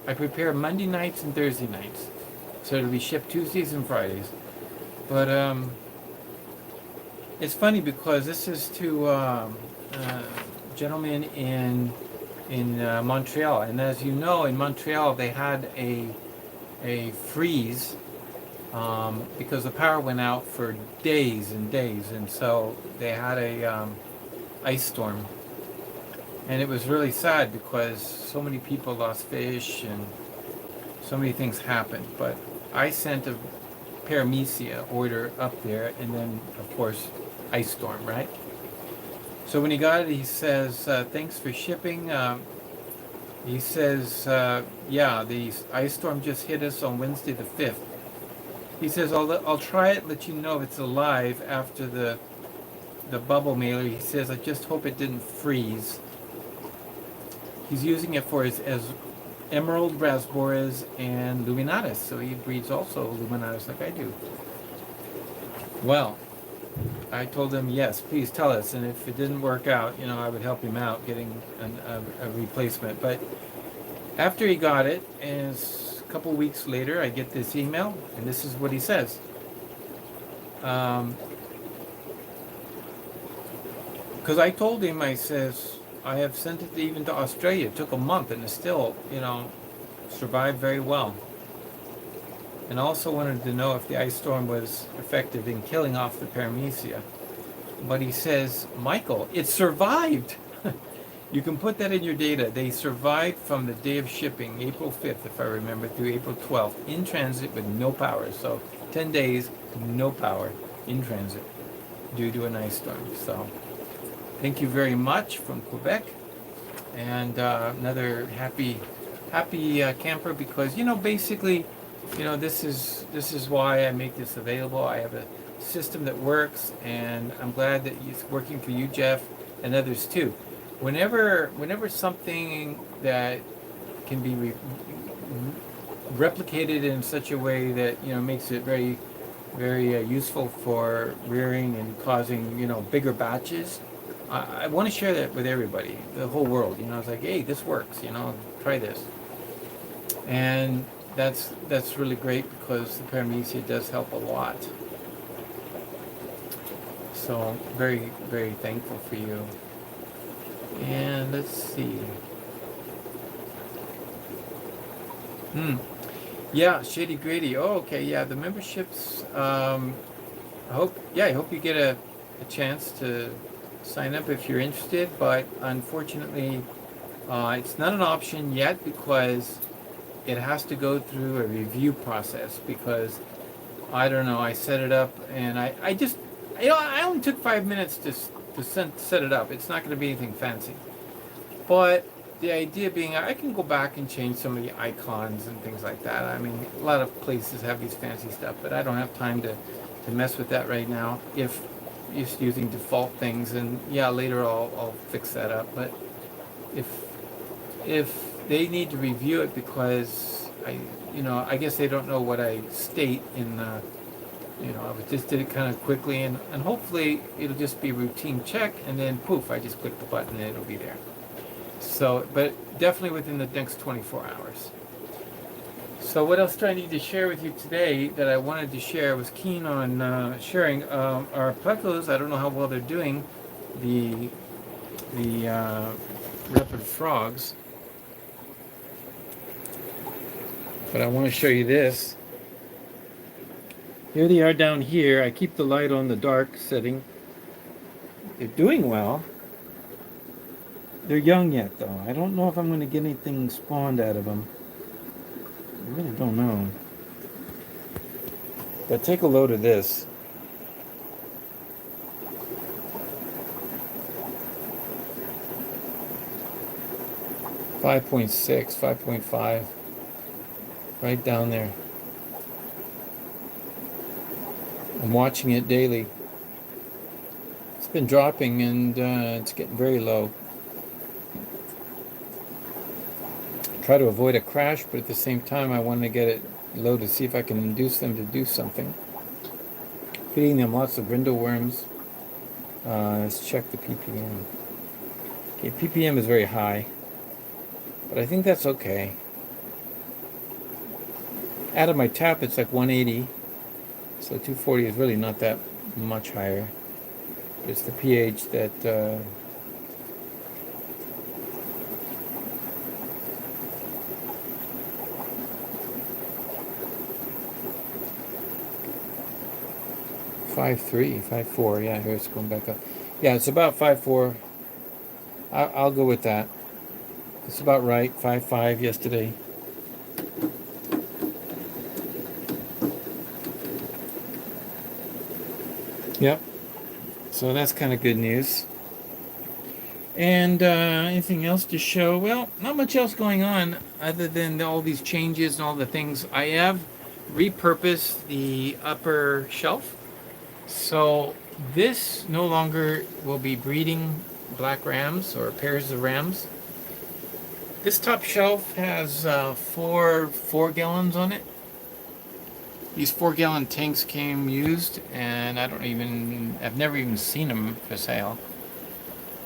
I prepare Monday nights and Thursday nights, so it'll be shipped Tuesdays and Fridays. But it's funny because this is to a gentleman in Montreal, and as you know, in Montreal they had a freeze because the power went out for days and days, and so they had a ice storm. And it was really sad because so many people lost fish and so many things happened. But I sent a paramecia order up there, and then, of course, ice storm, right? So when he got it, he says, thanks for shipping. He says, yeah, the ice storm just hit us on Wednesday the 5th. He says, I'll try it, let you know if it's alive after the bubble mailer. He says, I just hope it didn't freeze. He's using it for his emerald, rasboras, and luminatus. So he breeds also luminatus like I do. Well, I told him, yes, please tell us. And if it didn't work out, you know, I would help him out getting a replacement. But after he got it, and a couple weeks later, I get this email, and this is what he says. Because I told him, I says, I have sent it even to Australia. It took a month, and it still, you know, survived very well. And also wanted to know if the ice storm was effective in killing off the paramecia. But he says, Michael, it survived. You can put that in your data. They survived from the day of shipping, April 5th, if I remember, through April 12th, in transit with no power. So 10 days, no power in transit due to an ice storm. So thank you very much from Quebec, and another happy camper, because, you know, basically, you know, this is why I make this available. I have a system that works, and I'm glad that it's working for you, Jeff, and others too. Whenever something that can be replicated in such a way that, you know, makes it very, very useful for rearing and causing, you know, bigger batches, I want to share that with everybody, the whole world. You know, it's like, hey, this works. You know, try this. And that's really great because the paramecia does help a lot. So very, very thankful for you. And let's see. Yeah, Shady Grady. Oh, okay. Yeah, the memberships. I hope you get a chance to sign up if you're interested. But unfortunately, it's not an option yet because it has to go through a review process. Because I don't know, I set it up and I just, you know, I only took 5 minutes to set it up. It's not going to be anything fancy. But the idea being, I can go back and change some of the icons and things like that. I mean, a lot of places have these fancy stuff, but I don't have time to mess with that right now. If just using default things, and yeah, later I'll fix that up. But if they need to review it because I guess they don't know what I state in the, I just did it kind of quickly, and hopefully it'll just be routine check, and then poof, I just click the button and it'll be there. So, but definitely within the next 24 hours. So what else do I need to share with you today that I wanted to share? I was keen on sharing our plecos. I don't know how well they're doing. The leopard frogs. But I want to show you this. Here they are down here. I keep the light on the dark setting. They're doing well. They're young yet, though. I don't know if I'm going to get anything spawned out of them. I really don't know. But take a load of this. .6, 5.5. Right down there. I'm watching it daily. It's been dropping and it's getting very low. Try to avoid a crash, but at the same time I want to get it low to see if I can induce them to do something. Feeding them lots of brindle worms. Let's check the ppm. Okay, ppm is very high, but I think that's okay. Out of my tap it's like 180, so 240 is really not that much higher. It's the pH that 5.3, 5.4. Yeah, here it's going back up. Yeah, it's about 5.4. I'll go with that. It's about right. 5.5 yesterday. Yep. So that's kind of good news. And anything else to show? Well, not much else going on other than all these changes and all the things. I have repurposed the upper shelf. So this no longer will be breeding black rams or pairs of rams. This top shelf has four gallons on it. These 4-gallon tanks came used, and I've never even seen them for sale.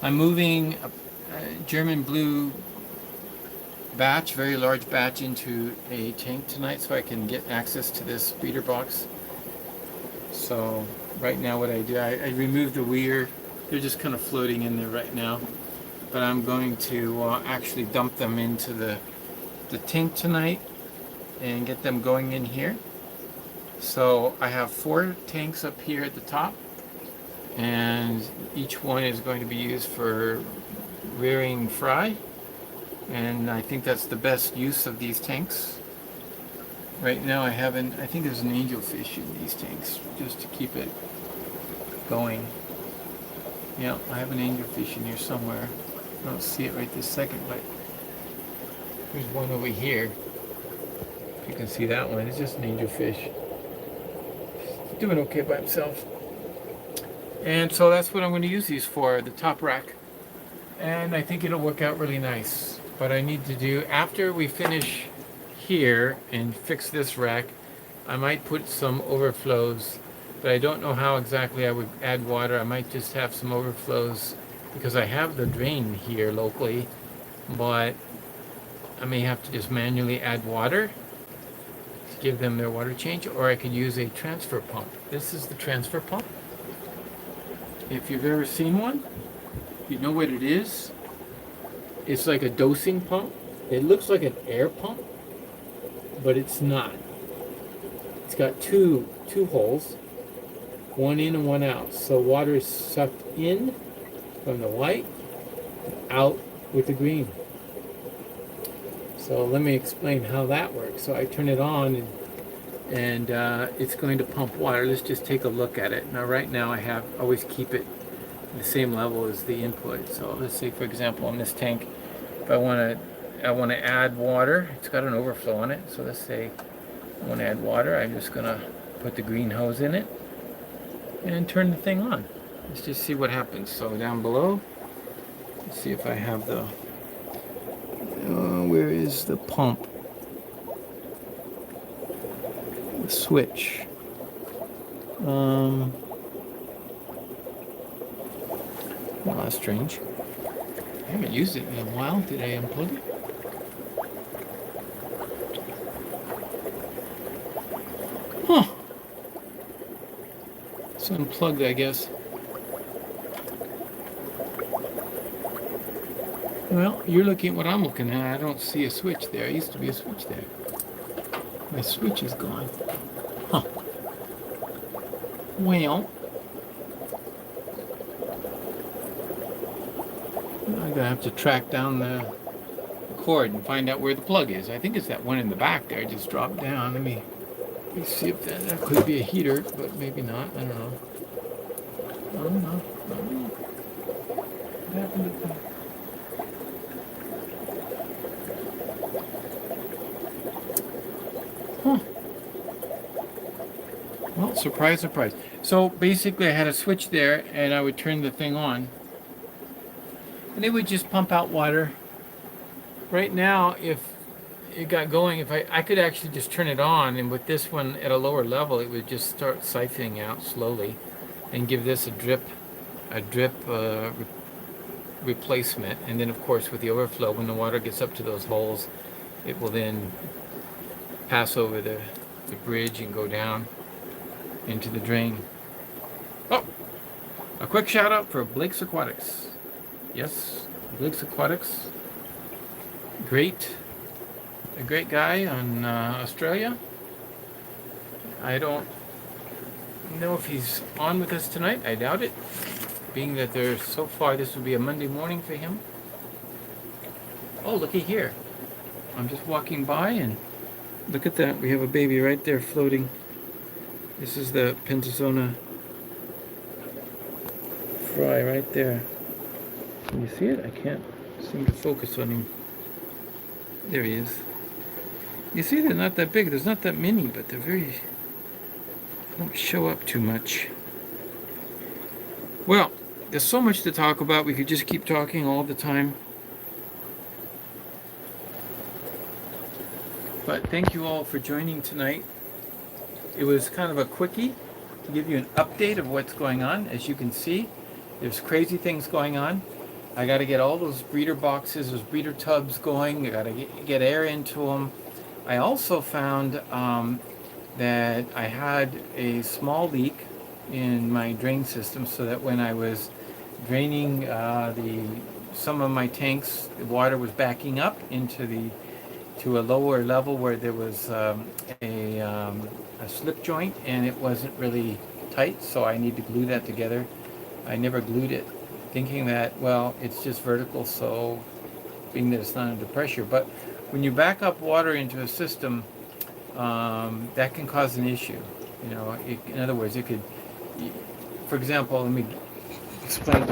I'm moving a German blue batch, very large batch, into a tank tonight so I can get access to this breeder box. So right now what I do, I remove the weir. They're just kind of floating in there right now. But I'm going to actually dump them into the tank tonight and get them going in here. So I have 4 tanks up here at the top, and each one is going to be used for rearing fry, and I think that's the best use of these tanks. Right now I think there's an angelfish in these tanks just to keep it going. Yeah, I have an angelfish in here somewhere. I don't see it right this second, but there's one over here. You can see that one. It's just an angelfish. He's doing okay by himself. And so that's what I'm going to use these for, the top rack. And I think it'll work out really nice. But I need to do, after we finish here and fix this rack, I might put some overflows, but I don't know how exactly I would add water. I might just have some overflows because I have the drain here locally, but I may have to just manually add water to give them their water change, or I could use a transfer pump. This is the transfer pump. If you've ever seen one, you know what it is. It's like a dosing pump. It looks like an air pump, but it's not. It's got two holes, one in and one out. So water is sucked in from the white, out with the green. So let me explain how that works. So I turn it on, and it's going to pump water. Let's just take a look at it. Now right now I always keep it the same level as the input. So let's say, for example, in this tank, if I want to add water, it's got an overflow on it. So let's say I want to add water. I'm just going to put the green hose in it and turn the thing on. Let's just see what happens. So down below, let's see if I have the, where is the pump? The switch. Well, that's strange. I haven't used it in a while. Did I unplug it? Huh. It's unplugged, I guess. Well, you're looking at what I'm looking at. I don't see a switch there. There used to be a switch there. My switch is gone. Huh. Well, I'm gonna have to track down the cord and find out where the plug is. I think it's that one in the back there. Just dropped down. Let me see if that could be a heater, but maybe not. I don't know. I don't know. What happened to that? Huh. Well, surprise, surprise. So basically I had a switch there, and I would turn the thing on, and it would just pump out water. Right now, if it got going, if I could actually just turn it on, and with this one at a lower level, it would just start siphoning out slowly and give this a drip replacement. And then of course with the overflow, when the water gets up to those holes, it will then pass over the bridge and go down into the drain. Oh, a quick shout out for Blake's Aquatics. Yes, Blake's Aquatics. A great guy in Australia. I don't know if he's on with us tonight. I doubt it, being that there's so far this would be a Monday morning for him. Oh, looky here. I'm just walking by, and look at that. We have a baby right there floating. This is the Pentasona fry right there. Can you see it? I can't seem to focus on him. There he is. You see, they're not that big. There's not that many, but they don't show up too much. Well, there's so much to talk about. We could just keep talking all the time. But thank you all for joining tonight. It was kind of a quickie to give you an update of what's going on. As you can see, there's crazy things going on. I got to get all those breeder boxes, those breeder tubs going. I got to get air into them. I also found that I had a small leak in my drain system, so that when I was draining some of my tanks, the water was backing up to a lower level where there was a slip joint, and it wasn't really tight, so I need to glue that together. I never glued it, thinking that, well, it's just vertical, so being that it's not under pressure. But when you back up water into a system, that can cause an issue. In other words, it could, for example, let me explain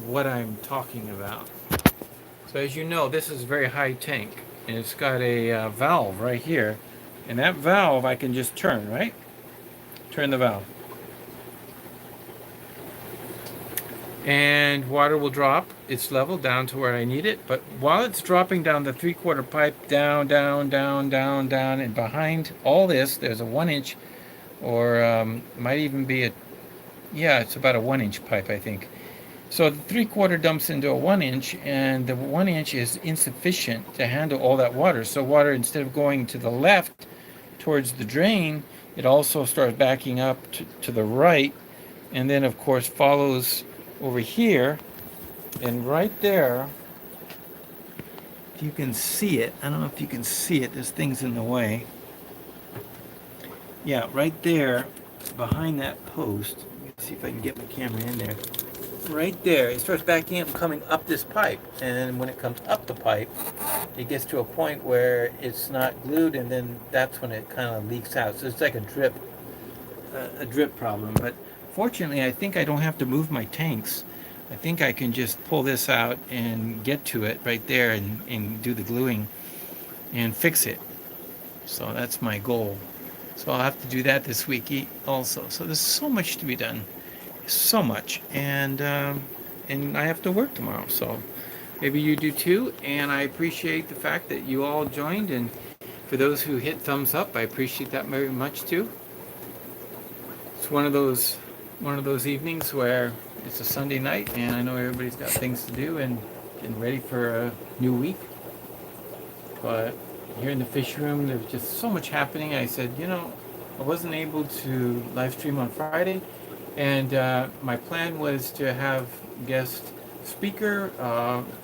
what I'm talking about. So as you know, this is a very high tank, and it's got a valve right here, and that valve I can just turn, right? Turn the valve. And water will drop its level down to where I need it. But while it's dropping down the 3/4 pipe, down, and behind all this, there's a 1-inch, or might even be it's about a 1-inch pipe, I think. So the 3/4 dumps into a 1 inch, and the 1 inch is insufficient to handle all that water. So water, instead of going to the left towards the drain, it also starts backing up to the right, and then of course follows over here, and right there, if you can see it, I don't know if you can see it, there's things in the way. Yeah, right there, behind that post, let me see if I can get my camera in there. Right there, it starts backing up and coming up this pipe, and when it comes up the pipe, it gets to a point where it's not glued, and then that's when it kind of leaks out. So it's like a drip problem. But fortunately, I think I don't have to move my tanks. I think I can just pull this out and get to it right there and do the gluing and fix it. So that's my goal. So I'll have to do that this week also. So there's so much to be done, so much, and I have to work tomorrow. So maybe you do too. And I appreciate the fact that you all joined, and for those who hit thumbs up, I appreciate that very much too. It's one of those evenings where it's a Sunday night, and I know everybody's got things to do and getting ready for a new week. But here in the fish room, there's just so much happening. I said, I wasn't able to live stream on Friday, and my plan was to have guest speaker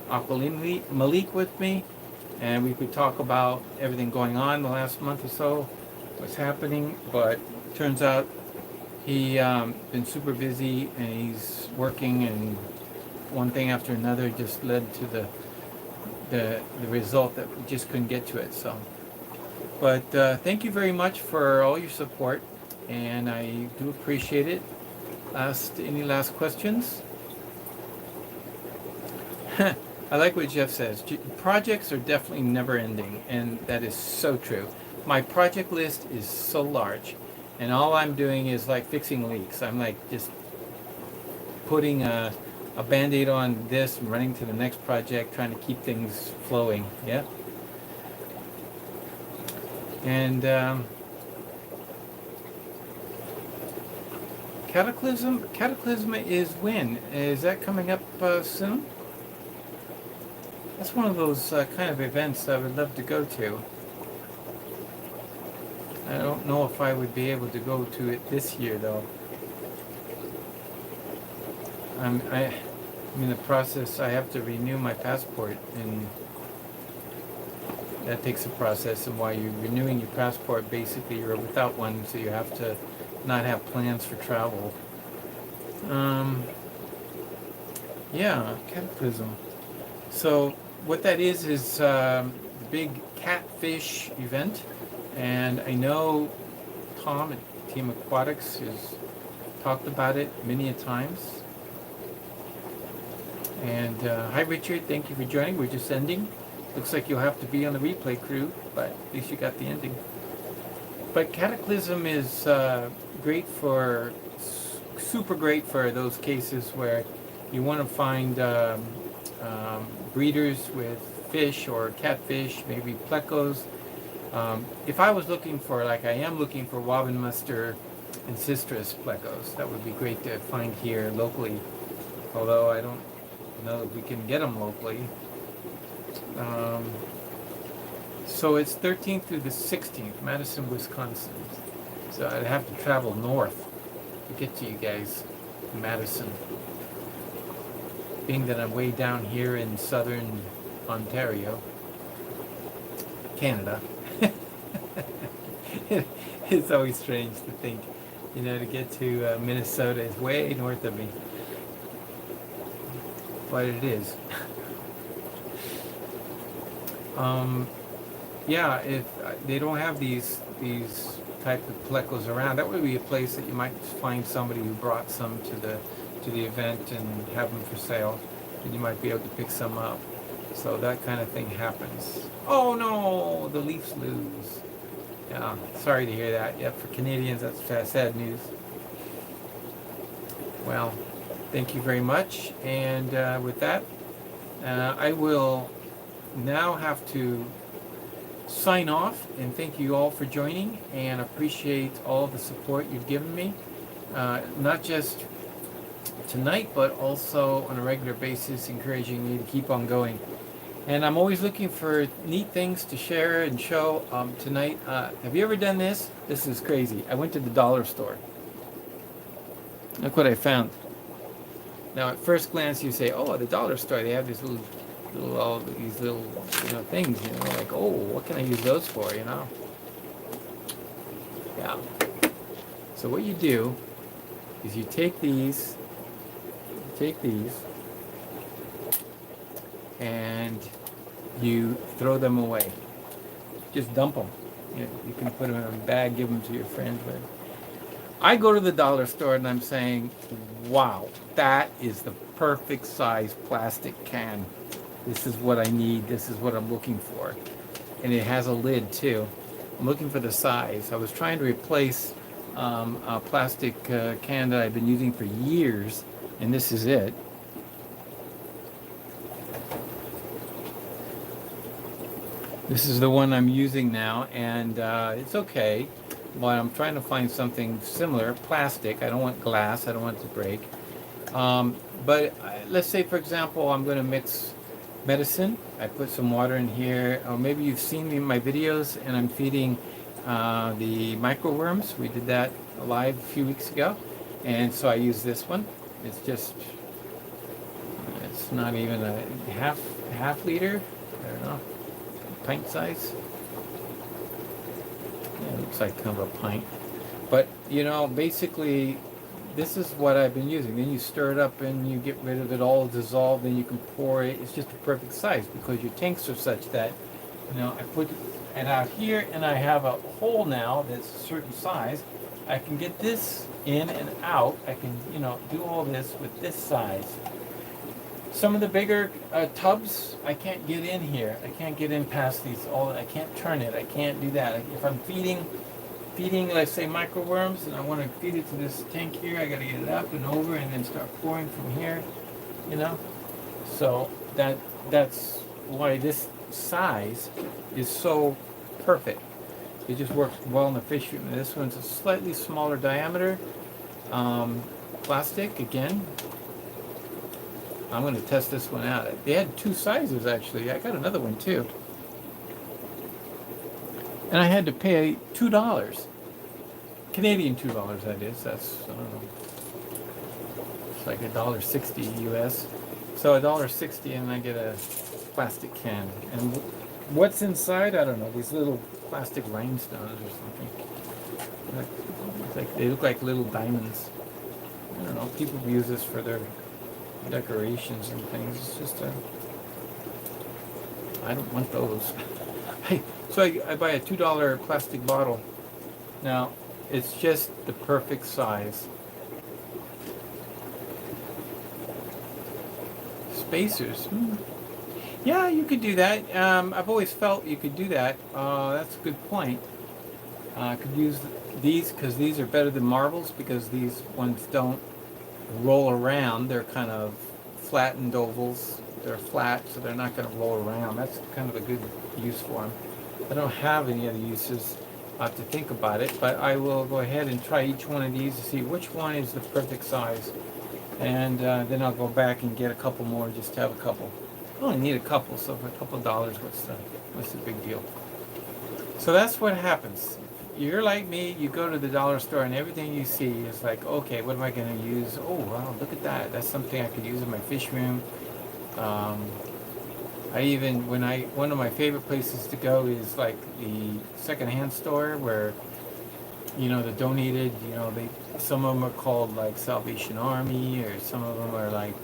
Aquilin Malik with me, and we could talk about everything going on the last month or so, what's happening. But turns out he been super busy, and he's working, and one thing after another just led to the result that we just couldn't get to it. So, but thank you very much for all your support, and I do appreciate it. Any last questions? I like what Jeff says. Projects are definitely never ending, and that is so true. My project list is so large, and all I'm doing is like fixing leaks. I'm like just putting a Band-Aid on this and running to the next project, trying to keep things flowing. Yeah. And Cataclysm is when? Is that coming up soon? That's one of those kind of events I would love to go to. I don't know if I would be able to go to it this year, though. I'm in the process. I have to renew my passport, and that takes a process. And while you're renewing your passport, basically you're without one, so you have to not have plans for travel. Yeah, Cataclysm. So what that is the big catfish event, and I know Tom at Team Aquatics has talked about it many a times. And hi Richard, thank you for joining. We're just ending. Looks like you'll have to be on the replay crew, but at least you got the ending. But Cataclysm is super great for those cases where you want to find breeders with fish or catfish, maybe plecos. If I was looking for, like I am looking for Wobbin Muster and Cistrus plecos, that would be great to find here locally, although I don't know that we can get them locally. So it's 13th through the 16th, Madison, Wisconsin. So I'd have to travel north to get to you guys in Madison. Being that I'm way down here in southern Ontario, Canada. It's always strange to think, to get to Minnesota is way north of me. But it is. Yeah, if they don't have these type of plecos around, that would be a place that you might find somebody who brought some to the event and have them for sale, and you might be able to pick some up. So that kind of thing happens. Oh no, the Leafs lose. Yeah, sorry to hear that. Yeah, for Canadians, that's sad news. Well, thank you very much. And with that, I will now have to sign off, and thank you all for joining, and appreciate all the support you've given me. Not just tonight, but also on a regular basis, encouraging me to keep on going. And I'm always looking for neat things to share and show. Tonight, have you ever done this? This is crazy. I went to the dollar store. Look what I found. Now, at first glance, you say, "Oh, the dollar store. They have these all these little, things. Like, oh, what can I use those for? Yeah. So what you do is you take these, and you throw them away. Just dump them. You can put them in a bag, give them to your friends. But I go to the dollar store and I'm saying, wow, that is the perfect size plastic can. This is what I need. This is what I'm looking for. And it has a lid too. I'm looking for the size. I was trying to replace a plastic can that I've been using for years, and this is it. This is the one I'm using now, and it's okay, but I'm trying to find something similar, plastic. I don't want glass. I don't want it to break. But let's say, for example, I'm going to mix medicine. I put some water in here, or maybe you've seen me in my videos, and I'm feeding the microworms. We did that live a few weeks ago, and so I use this one. It's not even a half liter. I don't know. Pint size. Yeah, it looks like kind of a pint. But basically, this is what I've been using. Then you stir it up and you get rid of it all dissolved. Then you can pour it. It's just a perfect size because your tanks are such that I put it out here and I have a hole now that's a certain size. I can get this in and out. I can do all this with this size. Some of the bigger tubs, I can't get in here. I can't get in past these. I can't turn it. I can't do that. If I'm feeding, let's say microworms, and I want to feed it to this tank here, I got to get it up and over, and then start pouring from here. So that's why this size is so perfect. It just works well in the fish room. This one's a slightly smaller diameter, plastic again. I'm going to test this one out. They had two sizes, actually. I got another one, too. And I had to pay $2. Canadian $2, that is. That's, I don't know. It's like $1.60 US. So $1.60 and I get a plastic can. And what's inside? I don't know. These little plastic rhinestones or something. They look like little diamonds. I don't know. People use this for their decorations and things. It's just I don't want those. So I buy a $2 plastic bottle. Now it's just the perfect size. Spacers. Yeah, you could do that. I've always felt you could do that. That's a good point. I could use these because these are better than marbles because these ones don't roll around. They're kind of flattened ovals. They're flat, so they're not going to roll around. That's kind of a good use for them. I don't have any other uses. I have to think about it, but I will go ahead and try each one of these to see which one is the perfect size. And then I'll go back and get a couple more just to have a couple. I only need a couple, so for a couple dollars, what's the big deal? So that's what happens. You're like me, you go to the dollar store and everything you see is like, okay, what am I going to use? Oh, wow, look at that. That's something I could use in my fish room. One of my favorite places to go is like the secondhand store where, the donated, some of them are called like Salvation Army, or some of them are like,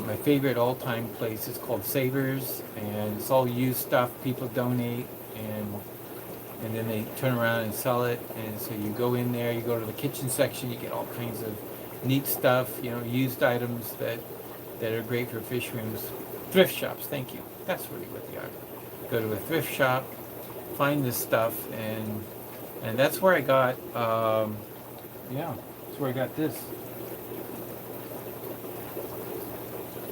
my favorite all-time place is called Savers, and it's all used stuff people donate, and then they turn around and sell it. And so you go in there, you go to the kitchen section, you get all kinds of neat stuff, used items that are great for fish rooms. Thrift shops, thank you. That's really what they are. Go to a thrift shop, find this stuff, and that's where I got, that's where I got this.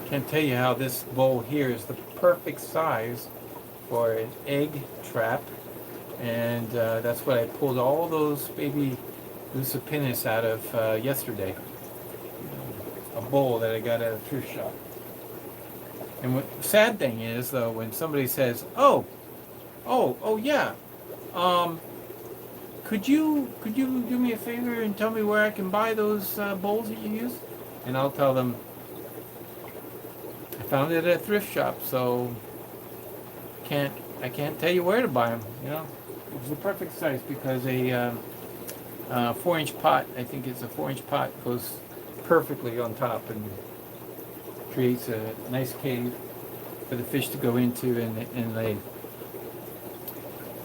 Can't tell you how this bowl here is the perfect size for an egg trap. And that's what I pulled all those baby Lucipinus out of yesterday. a bowl that I got at a thrift shop. And what the sad thing is, though, when somebody says, oh yeah, um, could you do me a favor and tell me where I can buy those bowls that you use? And I'll tell them I found it at a thrift shop, so I can't tell you where to buy them. You know, it was the perfect size because a 4-inch pot, I think it's a 4-inch pot, goes perfectly on top and creates a nice cave for the fish to go into and lay.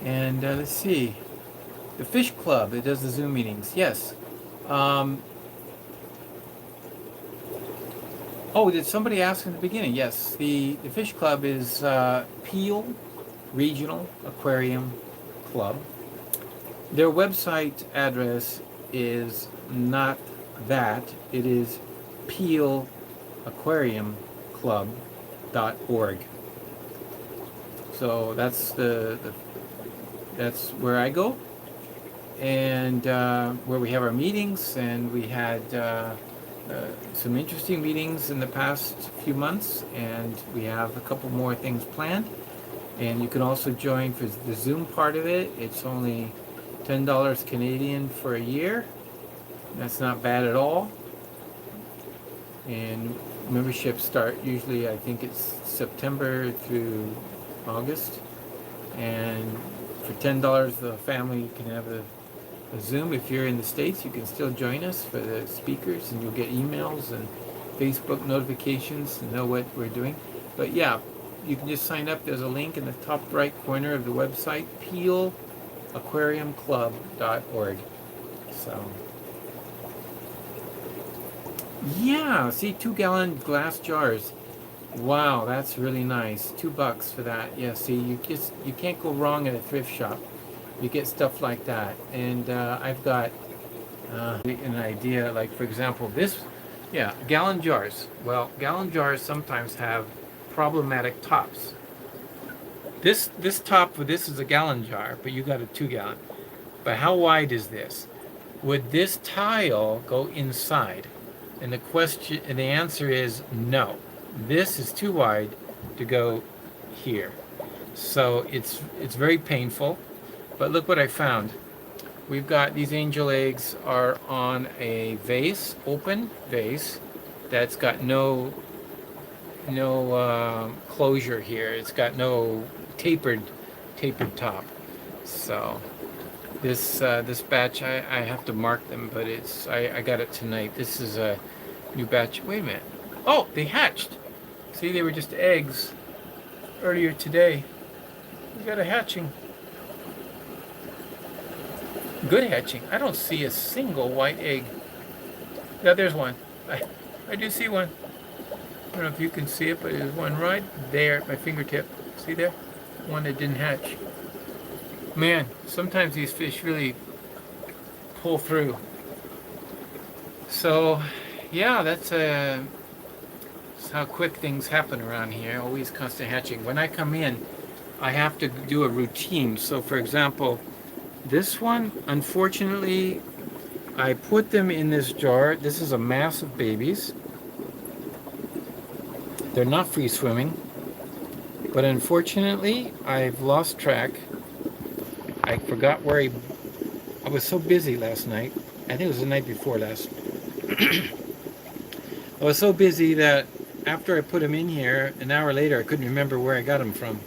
And let's see, the Fish Club that does the Zoom meetings, yes. Oh, did somebody ask in the beginning? Yes, the Fish Club is Peel Regional Aquarium Club. Their website address is not that. It is peelaquariumclub.org. So that's that's where I go, and where we have our meetings, and we had some interesting meetings in the past few months, and we have a couple more things planned. And you can also join for the Zoom part of it. It's only $10 Canadian for a year. That's not bad at all. And memberships start usually, I think it's September through August. And for $10, the family can have a Zoom. If you're in the States, you can still join us for the speakers, and you'll get emails and Facebook notifications to know what we're doing. But yeah, you can just sign up. There's a link in the top right corner of the website, peelaquariumclub.org. So, yeah, see, 2-gallon glass jars. Wow, that's really nice. $2 for that. Yeah, see, you can't go wrong at a thrift shop. You get stuff like that. And I've got an idea, like for example, this, yeah, gallon jars. Well, gallon jars sometimes have problematic tops. This top for this is a gallon jar, but you got a 2-gallon. But how wide is this? Would this tile go inside? And the answer is no. This is too wide to go here. So it's very painful. But look what I found. We've got these angel eggs are on a vase, open vase, that's got no closure here. It's got no tapered top. So this batch, I have to mark them, but I got it tonight. This is a new batch. Wait a minute. Oh, they hatched. See, they were just eggs earlier today. We got a hatching. Good hatching. I don't see a single white egg. Yeah, there's one. I do see one. I don't know if you can see it, but there's one right there at my fingertip. See there? One that didn't hatch. Man, sometimes these fish really pull through. So, yeah, that's how quick things happen around here. Always constant hatching. When I come in, I have to do a routine. So, for example, this one, unfortunately, I put them in this jar. This is a mass of babies. They're not free swimming, but unfortunately, I've lost track. I forgot where I was so busy last night. I think it was the night before last. I was so busy that after I put them in here, an hour later, I couldn't remember where I got them from.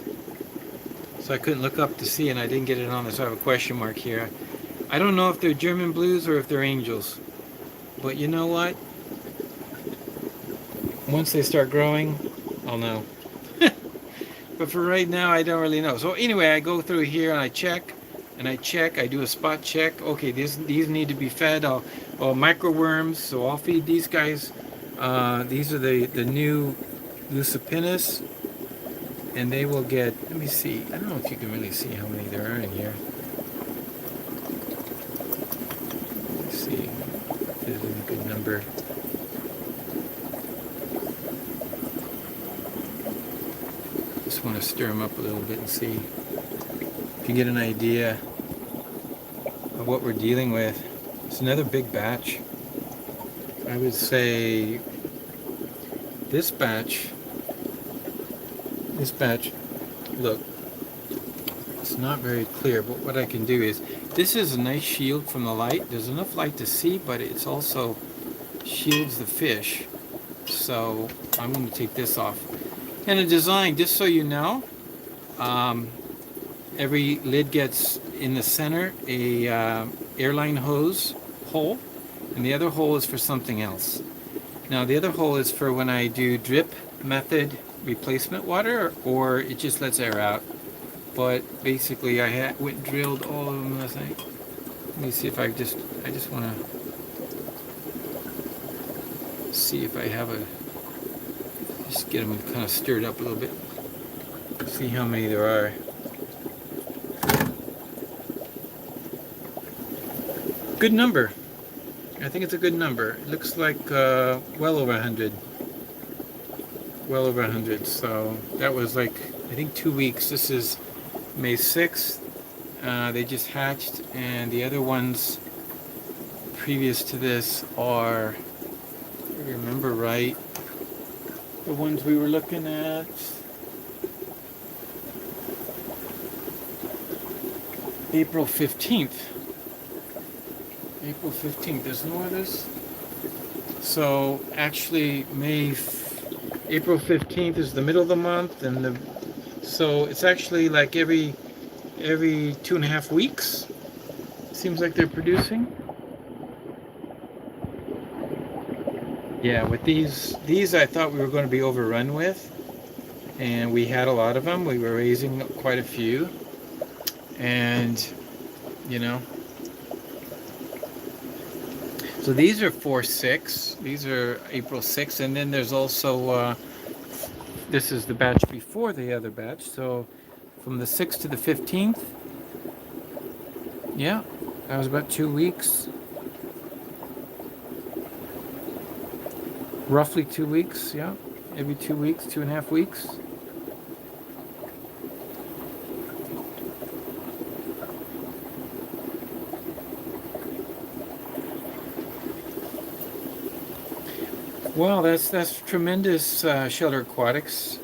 So I couldn't look up to see, and I didn't get it on this. So I have a question mark here. I don't know if they're German blues or if they're angels. But you know what? Once they start growing, I'll know. But for right now, I don't really know. So anyway, I go through here and I check. I do a spot check. Okay, these need to be fed. I'll microworms, so I'll feed these guys. These are the new Lucipinus. And they will get, let me see, I don't know if you can really see how many there are in here. Let's see if there's a good number. Just want to stir them up a little bit and see if you get an idea of what we're dealing with. It's another big batch. I would say this batch, look, it's not very clear, but what I can do is, this is a nice shield from the light. There's enough light to see, but it's also shields the fish. So I'm going to take this off. And the design, just so you know, every lid gets in the center a airline hose hole, and the other hole is for something else. Now the other hole is for when I do drip method replacement water, or it just lets air out. But basically I went and drilled all of them last night. Let me see if I just want to see if I have just get them kind of stirred up a little bit. See how many there are. Good number. I think it's a good number. It looks like well over 100. Well over 100. So that was like, I think 2 weeks. This is May 6th. They just hatched, and the other ones previous to this are, if I remember right, the ones we were looking at. April 15th. April 15th. There's no others. So actually, April 15th is the middle of the month, and so it's actually like every 2.5 weeks. Seems like they're producing. Yeah, with these I thought we were going to be overrun with, and we had a lot of them. We were raising quite a few, and you know. So these are 4/6. These are April 6th, and then there's also this is the batch before the other batch. So from the 6th to the 15th. Yeah, that was about 2 weeks. Roughly 2 weeks, yeah. Every 2 weeks, 2.5 weeks. Well, that's tremendous, Shelter Aquatics.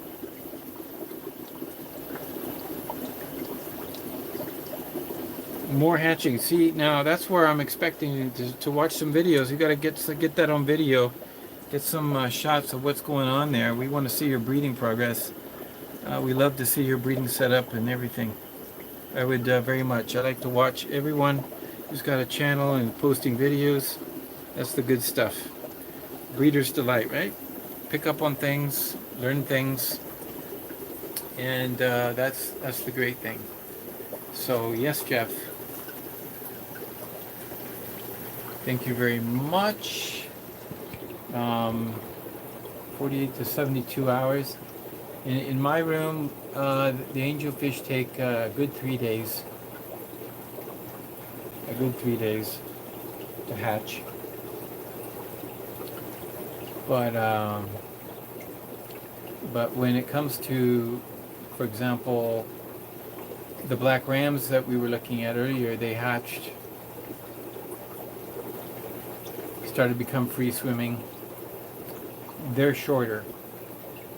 More hatching. See, now that's where I'm expecting you to watch some videos. You got to get that on video. Get some shots of what's going on there. We want to see your breeding progress. We love to see your breeding setup and everything. I would very much. I like to watch everyone who's got a channel and posting videos. That's the good stuff. Breeder's delight, right? Pick up on things, learn things, and that's the great thing. So yes, Jeff. Thank you very much. 48 to 72 hours. In my room, the angelfish take a good 3 days. A good 3 days to hatch. But when it comes to, for example, the black rams that we were looking at earlier, they hatched, started to become free swimming. They're shorter.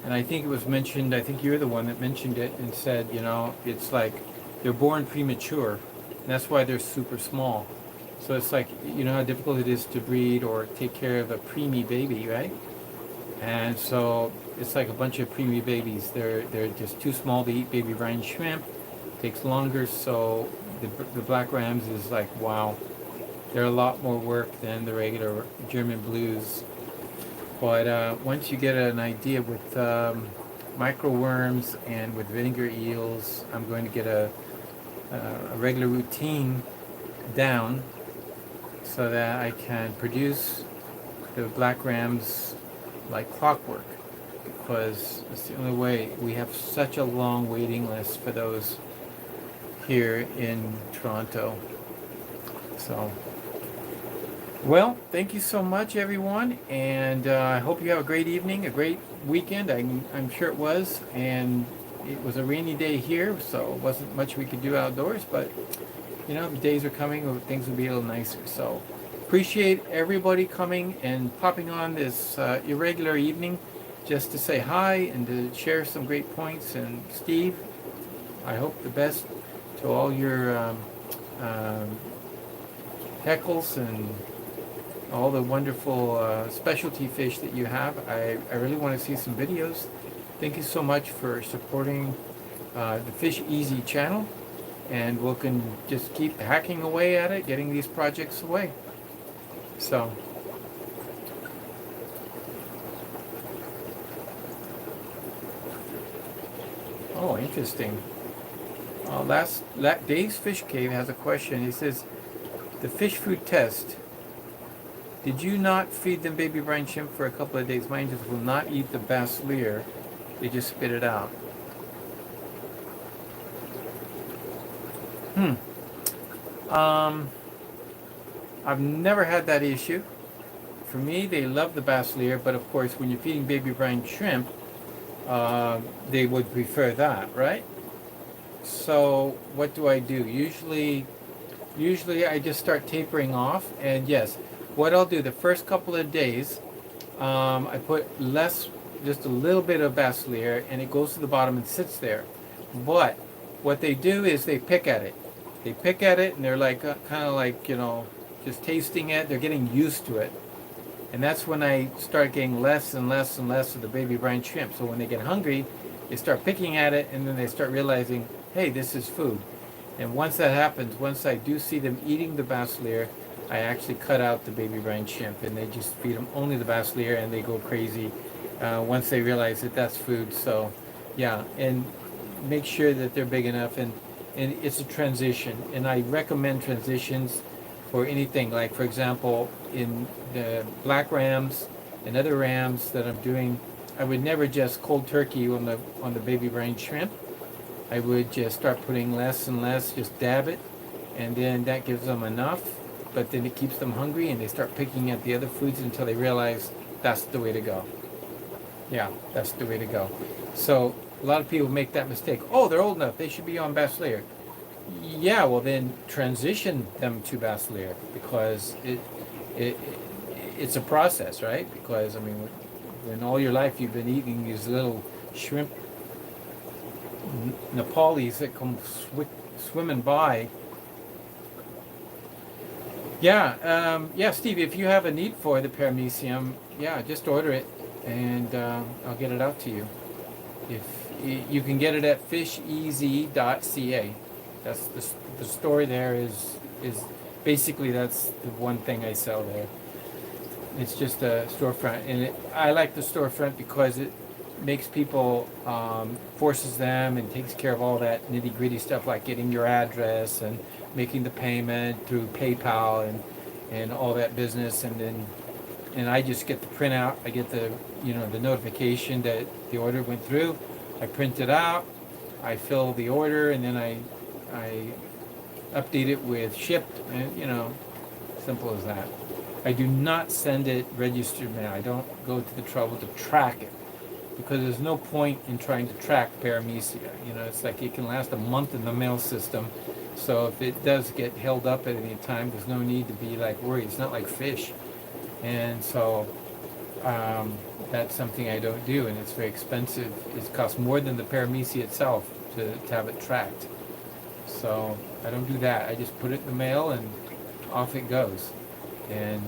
And I think it was mentioned, I think you're the one that mentioned it and said, you know, it's like they're born premature. And that's why they're super small. So it's like, you know how difficult it is to breed or take care of a preemie baby, right? And so it's like a bunch of preemie babies. They're just too small to eat baby brine shrimp. It takes longer, so the black rams is like, wow. They're a lot more work than the regular German blues. But once you get an idea with micro worms and with vinegar eels, I'm going to get a regular routine down so that I can produce the black rams like clockwork, because it's the only way. We have such a long waiting list for those here in Toronto. So, well, thank you so much, everyone, and I hope you have a great evening, a great weekend. I'm sure it was, and it was a rainy day here, so it wasn't much we could do outdoors, but you know, the days are coming where things will be a little nicer. So appreciate everybody coming and popping on this irregular evening. just to say hi and to share some great points. And Steve, I hope the best to all your um, heckles and all the wonderful specialty fish that you have. I really want to see some videos. Thank you so much for supporting the FishEZ channel, and we can just keep hacking away at it, getting these projects away. So, oh, interesting. Dave's Fish Cave has a question. He says, the fish food test. Did you not feed them baby brine shrimp for a couple of days? Mine just will not eat the bass leer. They just spit it out. I've never had that issue. For me, they love the bass leer, but of course, when you're feeding baby brine shrimp, they would prefer that, right? So what do? Usually I just start tapering off, and yes, what I'll do the first couple of days, I put less, just a little bit of bass leer, and it goes to the bottom and sits there. But what they do is they pick at it. They pick at it, and they're like kind of like, you know, just tasting it. They're getting used to it, and that's when I start getting less and less and less of the baby brine shrimp. So when they get hungry, they start picking at it, and then they start realizing, hey, this is food. And once that happens, once I do see them eating the bass leer, I actually cut out the baby brine shrimp, and they just feed them only the bass leer, and they go crazy once they realize that that's food. So, yeah, and make sure that they're big enough, and it's a transition. And I recommend transitions for anything. Like, for example, in the black rams and other rams that I'm doing, I would never just cold turkey on the baby brine shrimp. I would just start putting less and less, just dab it, and then that gives them enough, but then it keeps them hungry, and they start picking at the other foods until they realize that's the way to go. Yeah, that's the way to go. So a lot of people make that mistake. Oh, they're old enough, they should be on bass leer. Yeah, well then transition them to bass leer, because it's a process, right? Because I mean, when all your life you've been eating these little shrimp Nepalis that come swimming by. Yeah, yeah, Steve, if you have a need for the paramecium, yeah, just order it, and I'll get it out to you. If you can get it at FishEZ.ca. That's the store there is basically that's the one thing I sell there. It's just a storefront, and I like the storefront because it makes people, forces them and takes care of all that nitty gritty stuff like getting your address and making the payment through PayPal and all that business, and I just get the printout. I get the the notification that the order went through. I print it out, I fill the order, and then I update it with shipped, and simple as that. I do not send it registered mail. I don't go to the trouble to track it, because there's no point in trying to track paramecia. It's like it can last a month in the mail system. So if it does get held up at any time, there's no need to be like worried. It's not like fish. And so that's something I don't do, and it's very expensive. It costs more than the paramecia itself to have it tracked. So I don't do that. I just put it in the mail and off it goes. And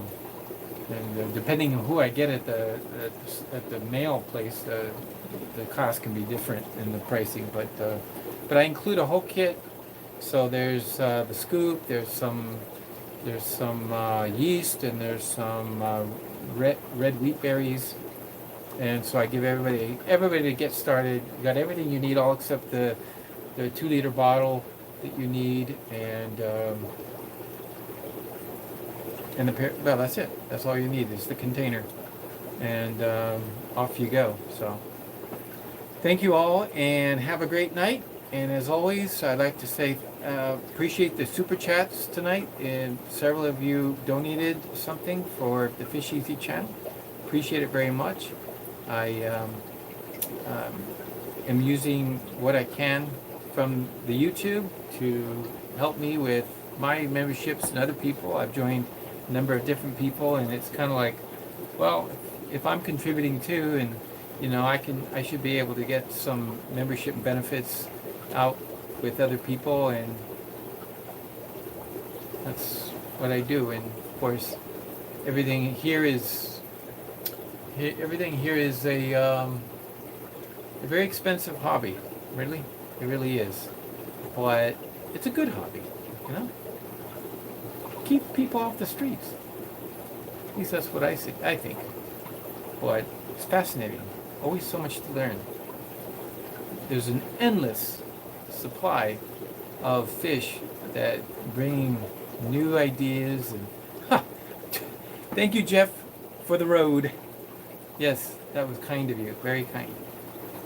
depending on who I get at the mail place, the cost can be different in the pricing. But I include a whole kit. So there's the scoop, there's some yeast, and there's some red wheat berries. And so I give everybody to get started. You got everything you need, all except the 2-liter bottle that you need, and well, that's it. That's all you need is the container, and off you go. So thank you all, and have a great night. And as always, I'd like to say appreciate the super chats tonight, and several of you donated something for the FishEZ channel. Appreciate it very much. I am using what I can from the YouTube to help me with my memberships and other people. I've joined a number of different people, and it's kind of like, well, if I'm contributing too, and I should be able to get some membership benefits out with other people, and that's what I do. And of course, everything here is a very expensive hobby. Really, it really is. But it's a good hobby, you know. Keep people off the streets. At least that's what I think. But it's fascinating. Always so much to learn. There's an endless supply of fish that bring new ideas and thank you, Jeff, for the road. Yes, that was kind of you, very kind.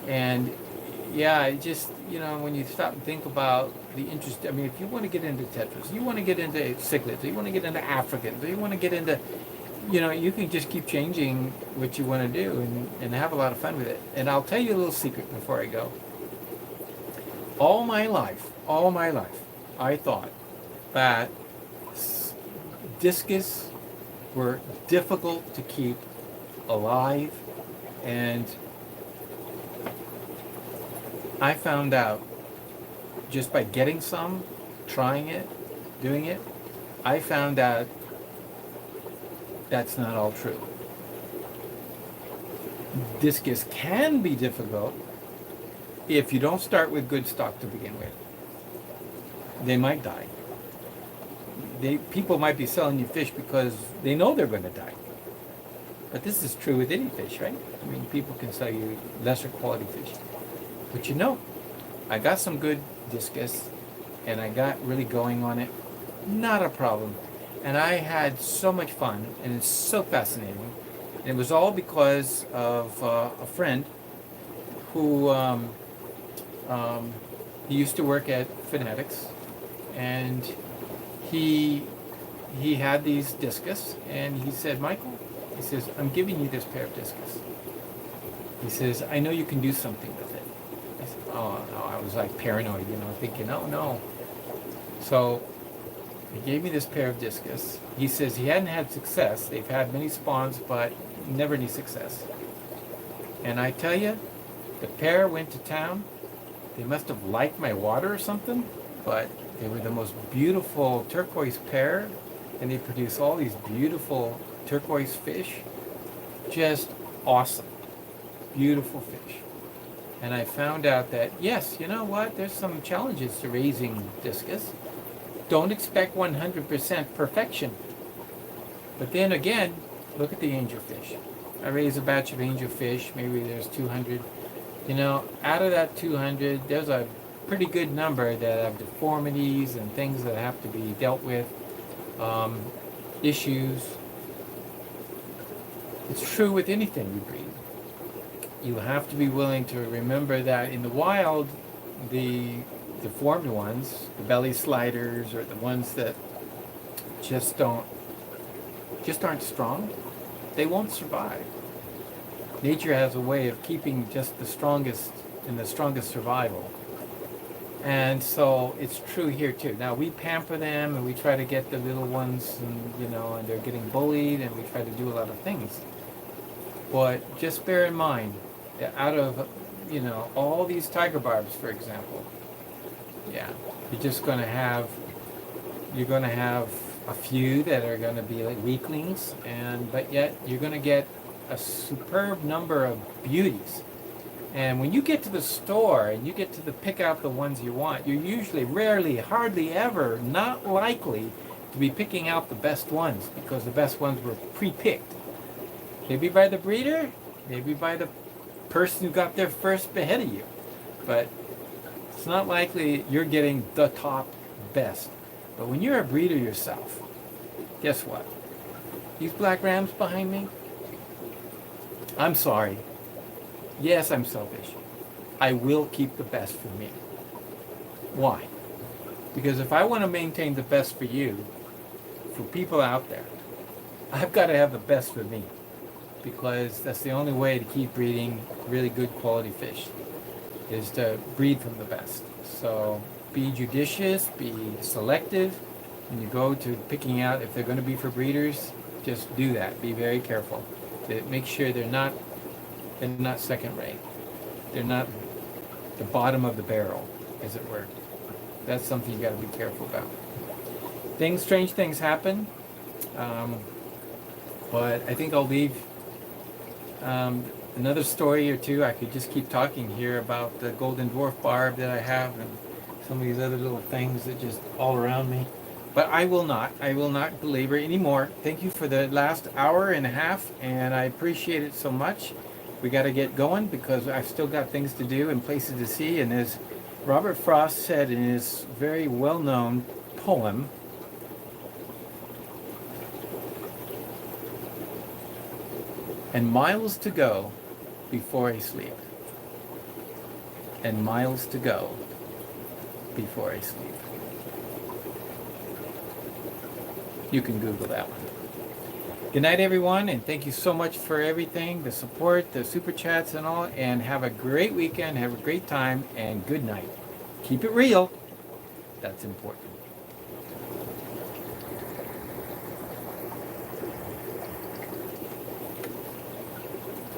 And yeah, it just, when you stop and think about the interest, I mean, if you want to get into Tetris, you want to get into cichlids, you want to get into Africans, you want to get into, you can just keep changing what you want to do and have a lot of fun with it. And I'll tell you a little secret before I go. All my life, I thought that discus were difficult to keep alive, and I found out just by getting some, trying it, doing it, I found out that's not all true. Discus can be difficult if you don't start with good stock to begin with. They might die. People might be selling you fish because they know they're going to die. But this is true with any fish, right? I mean, people can sell you lesser quality fish. But I got some good discus, and I got really going on it. Not a problem. And I had so much fun, and it's so fascinating. And it was all because of a friend who he used to work at Fanatics, and he had these discus, and he said, Michael, he says, I'm giving you this pair of discus. He says, I know you can do something with it. I said, oh, no, I was like paranoid, thinking, oh, no. So he gave me this pair of discus. He says he hadn't had success. They've had many spawns, but never any success. And I tell you, the pair went to town. They must have liked my water or something, but they were the most beautiful turquoise pair, and they produce all these beautiful turquoise fish. Just awesome. Beautiful fish. And I found out that, yes, you know what? There's some challenges to raising discus. Don't expect 100% perfection. But then again, look at the angelfish. I raise a batch of angelfish. Maybe there's 200. Out of that 200, there's a pretty good number that have deformities and things that have to be dealt with, issues. It's true with anything you breed. You have to be willing to remember that in the wild, the deformed ones, the belly sliders, or the ones that just aren't strong, they won't survive. Nature has a way of keeping just the strongest in the strongest survival. And so it's true here too. Now we pamper them and we try to get the little ones, and they're getting bullied, and we try to do a lot of things. But just bear in mind that out of all these tiger barbs, for example, you're going to have a few that are going to be like weaklings, but yet you're going to get a superb number of beauties. And when you get to the store and you get to pick out the ones you want, you're usually, rarely, hardly ever, not likely to be picking out the best ones, because the best ones were pre-picked. Maybe by the breeder, maybe by the person who got there first ahead of you. But it's not likely you're getting the top best. But when you're a breeder yourself, guess what? These black rams behind me, I'm sorry. Yes, I'm selfish. I will keep the best for me. Why? Because if I want to maintain the best for you, for people out there, I've got to have the best for me. Because that's the only way to keep breeding really good quality fish, is to breed from the best. So be judicious, be selective. When you go to picking out if they're going to be for breeders, just do that. Be very careful. Make sure they're not They're not second rate. They're not the bottom of the barrel, as it were. That's something you got to be careful about. Strange things happen, but I think I'll leave another story or two. I could just keep talking here about the golden dwarf barb that I have and some of these other little things that just all around me. But I will not belabor anymore. Thank you for the last hour and a half, and I appreciate it so much. We got to get going because I've still got things to do and places to see. And as Robert Frost said in his very well-known poem, and miles to go before I sleep. And miles to go before I sleep. You can Google that one. Good night, everyone, and thank you so much for everything, the support, the super chats and all, and have a great weekend, have a great time, and good night. Keep it real. That's important.